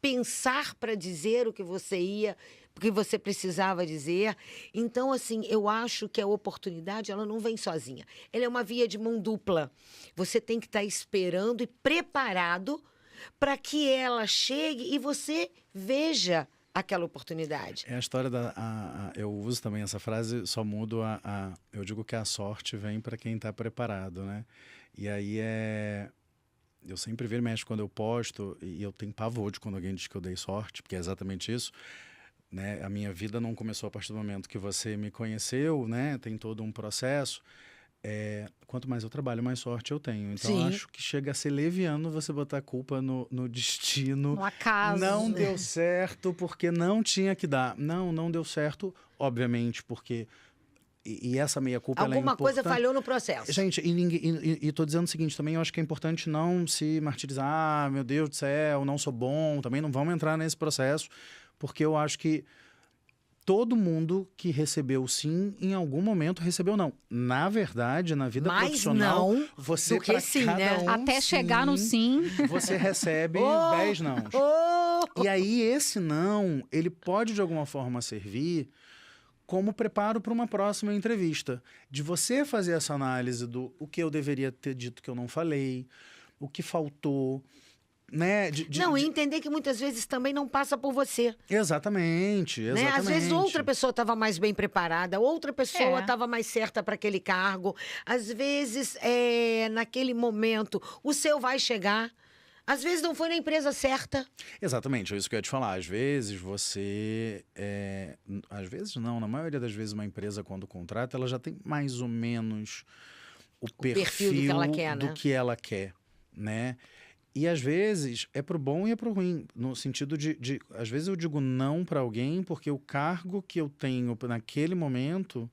pensar para dizer o que você precisava dizer. Então, assim, eu acho que a oportunidade, ela não vem sozinha. Ela é uma via de mão dupla. Você tem que estar esperando e preparado para que ela chegue e você veja aquela oportunidade. É a história eu uso também essa frase, só mudo eu digo que a sorte vem para quem está preparado, né? E aí eu sempre viro e mexo quando eu posto, e eu tenho pavor de quando alguém diz que eu dei sorte, porque é exatamente isso, né? A minha vida não começou a partir do momento que você me conheceu, né? Tem todo um processo. quanto mais eu trabalho, mais sorte eu tenho. Então, Sim. acho que chega a ser leviano você botar a culpa no destino. No acaso. Não deu certo porque não tinha que dar. Não deu certo, obviamente, porque... E essa meia-culpa, ela é Alguma coisa importante. falhou no processo. Gente, e tô dizendo o seguinte também, eu acho que é importante não se martirizar, meu Deus do céu, não sou bom, também não vamos entrar nesse processo, porque eu acho que todo mundo que recebeu sim, em algum momento recebeu não. Na verdade, na vida Mais profissional, não você do que pra sim, cada né? um Até chegar no sim. você recebe Oh! 10 não. Oh! E aí esse não, ele pode de alguma forma servir como preparo para uma próxima entrevista. De você fazer essa análise do o que eu deveria ter dito que eu não falei, o que faltou, né? Não, e entender que muitas vezes também não passa por você. Exatamente, Né? exatamente. Às vezes outra pessoa estava mais bem preparada, outra pessoa É. estava mais certa para aquele cargo. Às vezes, naquele momento, o seu vai chegar. Às vezes não foi na empresa certa. Exatamente, é isso que eu ia te falar. Às vezes você. Às vezes não, na maioria das vezes, uma empresa, quando contrata, ela já tem mais ou menos o perfil do que ela quer, né? do que ela quer, né? E às vezes é pro bom e é pro ruim, no sentido de às vezes eu digo não para alguém porque o cargo que eu tenho naquele momento.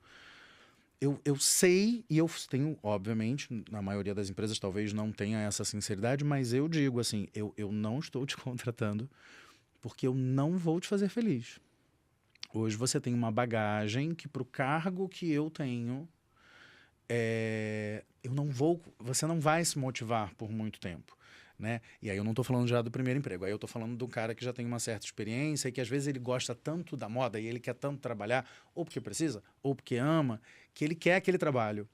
Eu sei, e eu tenho, obviamente, na maioria das empresas talvez não tenha essa sinceridade, mas eu digo assim, eu não estou te contratando porque eu não vou te fazer feliz. Hoje você tem uma bagagem que para o cargo que eu tenho, você não vai se motivar por muito tempo. Né? E aí eu não estou falando já do primeiro emprego, aí eu estou falando do cara que já tem uma certa experiência e que às vezes ele gosta tanto da moda e ele quer tanto trabalhar, ou porque precisa, ou porque ama, que ele quer aquele trabalho.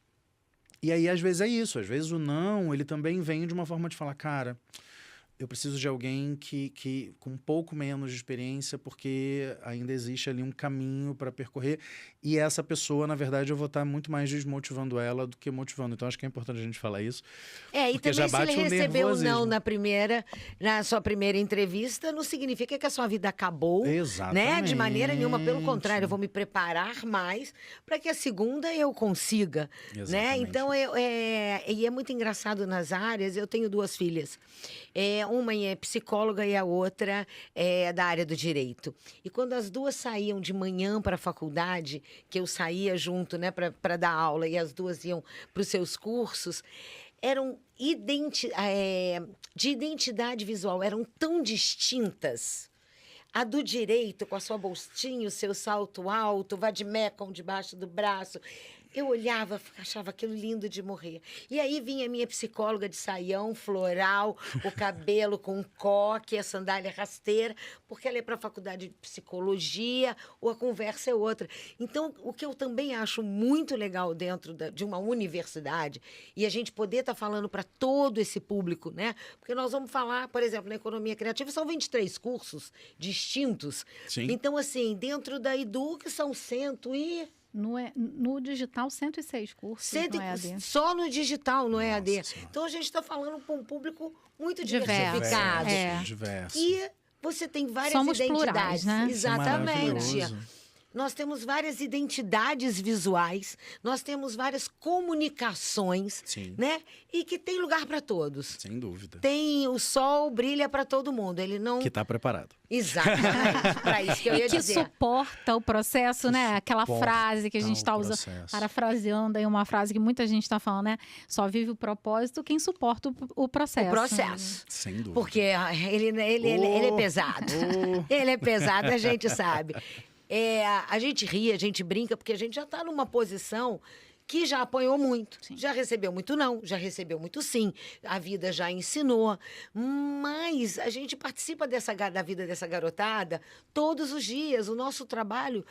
E aí às vezes é isso, às vezes o não, ele também vem de uma forma de falar, cara, eu preciso de alguém que com um pouco menos de experiência, porque ainda existe ali um caminho para percorrer. E essa pessoa, na verdade, eu vou estar muito mais desmotivando ela do que motivando. Então, acho que é importante a gente falar isso. E porque também já se ele bate o recebeu o não nervosismo. na sua primeira entrevista, não significa que a sua vida acabou, né? Exatamente. De maneira nenhuma, pelo contrário, eu vou me preparar mais para que a segunda eu consiga, né? Exatamente. Então, e é muito engraçado nas áreas, eu tenho duas filhas. Uma é psicóloga e a outra é da área do direito. E quando as duas saíam de manhã para a faculdade, que eu saía junto, né, para dar aula, e as duas iam para os seus cursos, eram de identidade visual, eram tão distintas. A do direito, com a sua bolsinha, o seu salto alto, vademecum debaixo do braço. Eu olhava, achava aquilo lindo de morrer. E aí vinha a minha psicóloga de saião, floral, o cabelo com coque, a sandália rasteira, porque ela é para a faculdade de psicologia, ou a conversa é outra. Então, o que eu também acho muito legal dentro de uma universidade, e a gente poder estar falando para todo esse público, né? Porque nós vamos falar, por exemplo, na economia criativa, são 23 cursos distintos. Sim. Então, assim, dentro da Educ são 100 e... No digital, 106 cursos no EAD. Só no digital, no EAD. Nossa Senhora. Então, a gente está falando para um público muito Diverso. diversificado. Diverso. E você tem várias Somos identidades. plurais, né? Isso é Exatamente. maravilhoso. Nós temos várias identidades visuais, nós temos várias comunicações, Sim. né? E que tem lugar para todos. Sem dúvida. Tem o sol brilha para todo mundo. Ele não. Que está preparado. Exatamente. Para isso que eu ia Que dizer. suporta o processo, né? Aquela suporta frase que a gente está o usando, processo. parafraseando aí uma frase que muita gente está falando, né? Só vive o propósito quem suporta o processo. O processo. Sem dúvida. Porque ele é pesado. Ele é pesado, a gente sabe. A gente ri, a gente brinca, porque a gente já está numa posição que já apanhou muito, já recebeu muito não, já recebeu muito sim, a vida já ensinou, mas a gente participa da vida dessa garotada todos os dias. O nosso trabalho,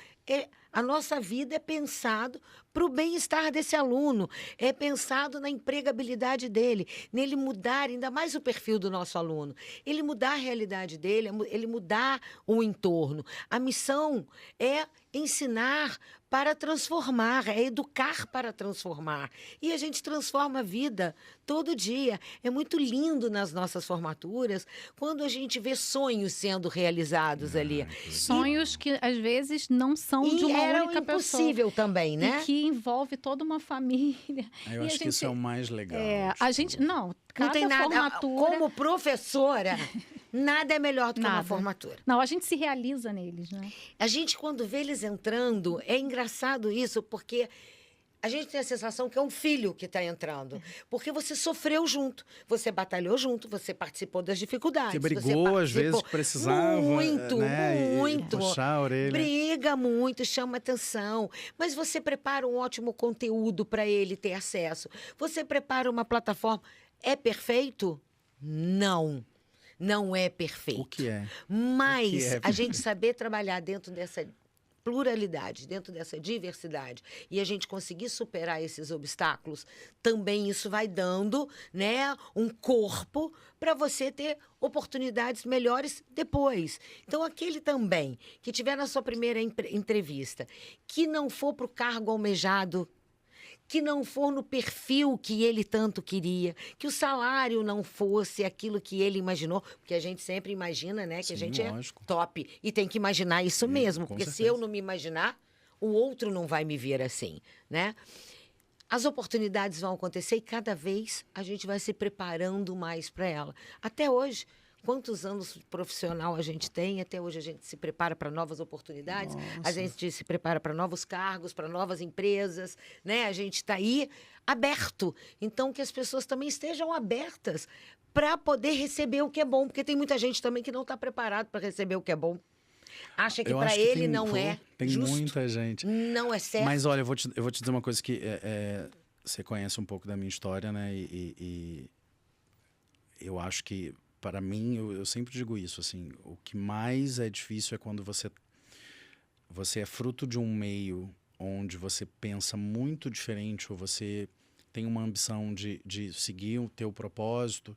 a nossa vida é pensado para o bem-estar desse aluno, é pensado na empregabilidade dele, nele mudar ainda mais o perfil do nosso aluno, ele mudar a realidade dele, ele mudar o entorno. A missão é ensinar para transformar, é educar para transformar. E a gente transforma a vida todo dia. É muito lindo nas nossas formaturas quando a gente vê sonhos sendo realizados ali. Sonhos que às vezes não são de E uma era única pessoa. impossível também, né? E que envolve toda uma família. Eu E acho a que isso é o gente- mais legal. a gente. Não, cada Não tem nada. formatura. Como professora, nada é melhor do que uma Nada. formatura. Não, a gente se realiza neles, né? A gente, quando vê eles entrando, é engraçado isso, porque a gente tem a sensação que é um filho que está entrando. Porque você sofreu junto, você batalhou junto, você participou das dificuldades. Você você brigou às vezes participou que precisava. Muito, né? muito. E puxar a orelha. Briga muito, chama atenção. Mas você prepara um ótimo conteúdo para ele ter acesso. Você prepara uma plataforma. É perfeito? Não. Não é perfeito. O que é? Mas O que é a gente saber trabalhar dentro dessa pluralidade, dentro dessa diversidade, e a gente conseguir superar esses obstáculos, também isso vai dando, né, um corpo para você ter oportunidades melhores depois. Então, aquele também que tiver na sua primeira entrevista, que não for para o cargo almejado, que não for no perfil que ele tanto queria, que o salário não fosse aquilo que ele imaginou, porque a gente sempre imagina, né, que Sim, a gente lógico. é top e tem que imaginar isso mesmo, com porque se certeza. eu não me imaginar, o outro não vai me ver assim, né? As oportunidades vão acontecer e cada vez a gente vai se preparando mais para ela. Até hoje, quantos anos profissional a gente tem? Até hoje a gente se prepara para novas oportunidades, a gente se prepara para novos cargos, para novas empresas, né? A gente está aí aberto. Então, que as pessoas também estejam abertas para poder receber o que é bom, porque tem muita gente também que não está preparado para receber o que é bom. Acha que Eu para acho que ele tem- não é Tem justo, muita gente. não é certo. Mas olha, eu vou te dizer uma coisa que você conhece um pouco da minha história, né? E eu acho que, para mim, eu sempre digo isso, assim, o que mais é difícil é quando você é fruto de um meio onde você pensa muito diferente ou você tem uma ambição de seguir o teu propósito.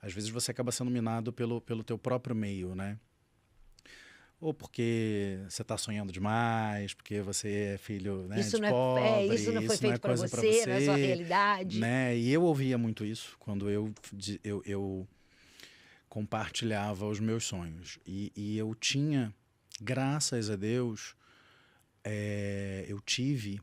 Às vezes você acaba sendo minado pelo teu próprio meio, né? Ou porque você está sonhando demais, porque você é filho, né, Isso de não é, pobre, isso não foi isso não é feito para coisa pra você, não é sua você, realidade. né? E eu ouvia muito isso quando eu compartilhava os meus sonhos. E eu tinha, graças a Deus, eu tive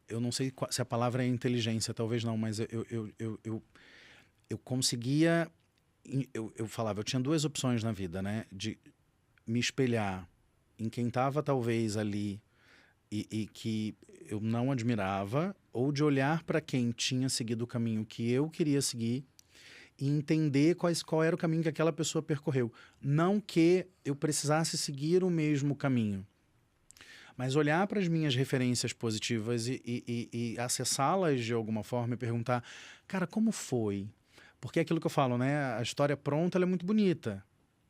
eu não sei se a palavra é inteligência, talvez não, mas eu conseguia... Eu falava, eu tinha duas opções na vida, né? De me espelhar em quem estava talvez ali e que eu não admirava, ou de olhar para quem tinha seguido o caminho que eu queria seguir e entender qual era o caminho que aquela pessoa percorreu. Não que eu precisasse seguir o mesmo caminho, mas olhar para as minhas referências positivas e acessá-las de alguma forma e perguntar, cara, como foi? Porque é aquilo que eu falo, né? A história pronta ela é muito bonita,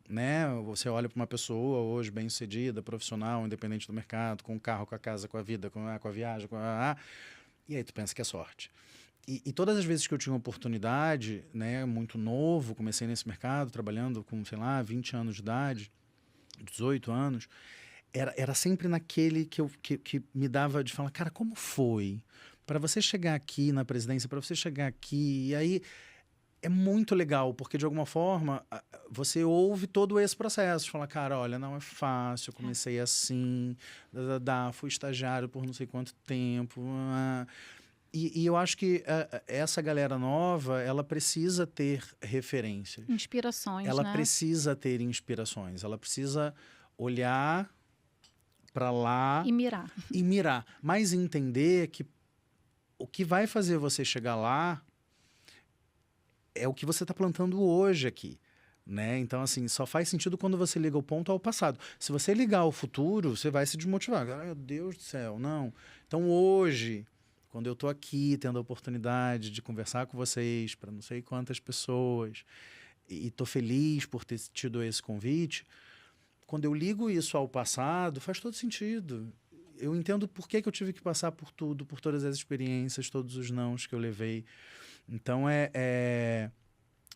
né? Você olha para uma pessoa hoje bem-sucedida, profissional, independente do mercado, com o carro, com a casa, com a vida, com a viagem, e aí tu pensa que é sorte. E todas as vezes que eu tinha oportunidade, né, muito novo, comecei nesse mercado, trabalhando com, sei lá, 20 anos de idade, 18 anos, era sempre naquele que me dava de falar, cara, como foi? Para você chegar aqui na presidência, para você chegar aqui, e aí... É muito legal, porque de alguma forma você ouve todo esse processo. Fala, cara, olha, não é fácil, eu comecei assim, fui estagiário por não sei quanto tempo. E eu acho que essa galera nova, ela precisa ter referências. Inspirações, Ela né? precisa ter inspirações. Ela precisa olhar para lá E mirar. e mirar. Mas entender que o que vai fazer você chegar lá é o que você está plantando hoje aqui, né? Então, assim, só faz sentido quando você liga o ponto ao passado. Se você ligar ao futuro, você vai se desmotivar. Ai, meu Deus do céu, não. Então, hoje, quando eu estou aqui tendo a oportunidade de conversar com vocês para não sei quantas pessoas e estou feliz por ter tido esse convite, quando eu ligo isso ao passado, faz todo sentido. Eu entendo por que eu tive que passar por tudo, por todas as experiências, todos os nãos que eu levei. Então,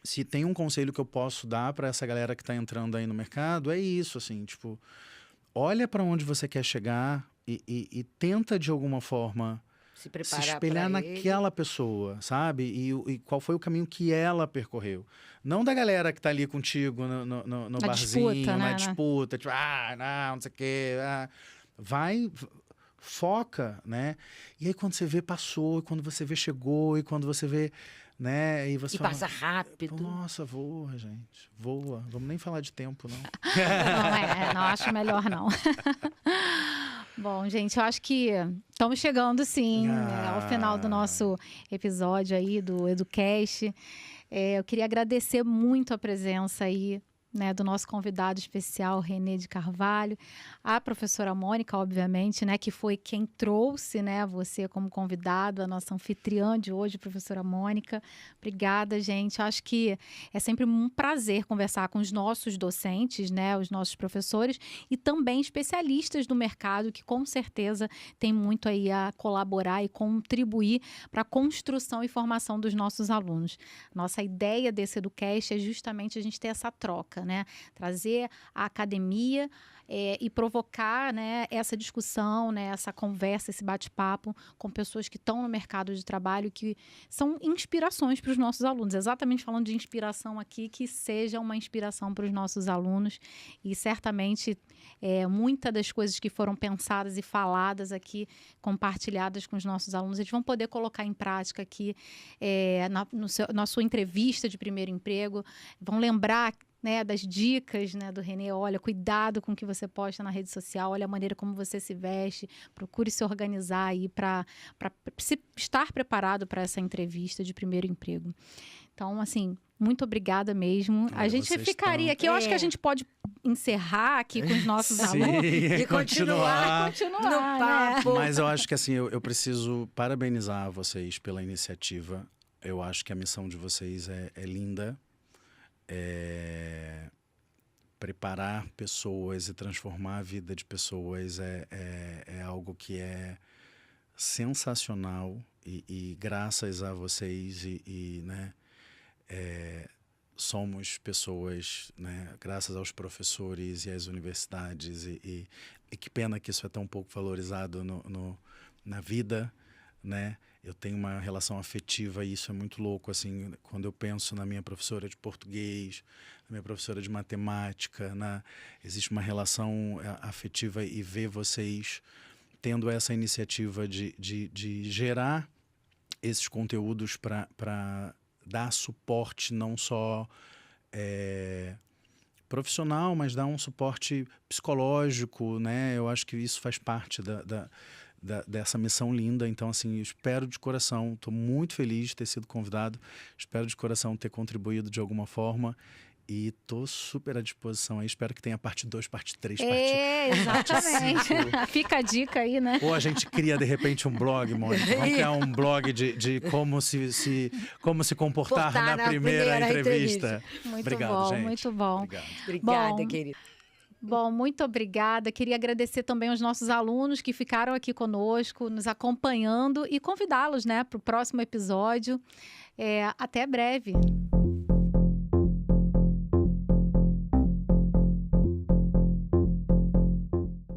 se tem um conselho que eu posso dar para essa galera que está entrando aí no mercado, é isso, assim, tipo, olha para onde você quer chegar e tenta, de alguma forma, Se se preparar espelhar pra ele. naquela pessoa, sabe? E qual foi o caminho que ela percorreu. Não da galera que tá ali contigo no Na barzinho, disputa, na né? disputa. Tipo, não sei o quê. Foca, né? E aí quando você vê, passou. E quando você vê, chegou. E quando você vê, né? E você E fala, passa rápido. nossa, voa, gente. Voa. Vamos nem falar de tempo, não. Não acho melhor não. Bom, gente, eu acho que estamos chegando, sim, né, ao final do nosso episódio aí do EduCast. Eu queria agradecer muito a presença aí, né, do nosso convidado especial, Renê de Carvalho, a professora Mônica, obviamente, né, que foi quem trouxe, né, você como convidado, a nossa anfitriã de hoje, professora Mônica. Obrigada, gente. Acho que é sempre um prazer conversar com os nossos docentes, né, os nossos professores e também especialistas do mercado que com certeza tem muito aí a colaborar e contribuir para a construção e formação dos nossos alunos. Nossa ideia desse EduCast é justamente a gente ter essa troca, né? Trazer a academia e provocar, né, essa discussão, né, essa conversa, esse bate-papo com pessoas que estão no mercado de trabalho, que são inspirações para os nossos alunos. Exatamente falando de inspiração aqui, que seja uma inspiração para os nossos alunos. E certamente muitas das coisas que foram pensadas e faladas aqui, compartilhadas com os nossos alunos, eles vão poder colocar em prática aqui na sua entrevista de primeiro emprego, vão lembrar, né, das dicas, né, do Renê. Olha, cuidado com o que você posta na rede social, olha a maneira como você se veste, procure se organizar aí para estar preparado para essa entrevista de primeiro emprego. Então, assim, muito obrigada mesmo. Olha, a gente ficaria aqui, eu acho que a gente pode encerrar aqui com os nossos alunos E continuar continuar, no papo. Mas eu acho que assim, eu preciso parabenizar vocês pela iniciativa. Eu acho que a missão de vocês é linda. Preparar pessoas e transformar a vida de pessoas é algo que é sensacional e graças a vocês né, somos pessoas, né, graças aos professores e às universidades e que pena que isso é tão pouco valorizado na vida, né? Eu tenho uma relação afetiva e isso é muito louco, assim, quando eu penso na minha professora de português, na minha professora de matemática, existe uma relação afetiva e ver vocês tendo essa iniciativa de gerar esses conteúdos para dar suporte não só profissional, mas dar um suporte psicológico, né? Eu acho que isso faz parte dessa missão linda. Então, assim, eu espero de coração, estou muito feliz de ter sido convidado, espero de coração ter contribuído de alguma forma e estou super à disposição aí. Espero que tenha parte 2, parte 3, exatamente. Fica a dica aí, né? Ou a gente cria, de repente, um blog, Mônica. Vamos criar um blog de como se comportar na primeira entrevista. Muito Obrigado, bom, gente. muito bom. Obrigado. Obrigada, Bom, querida. Bom, muito obrigada. Queria agradecer também aos nossos alunos que ficaram aqui conosco, nos acompanhando e convidá-los, né, para o próximo episódio. Até breve.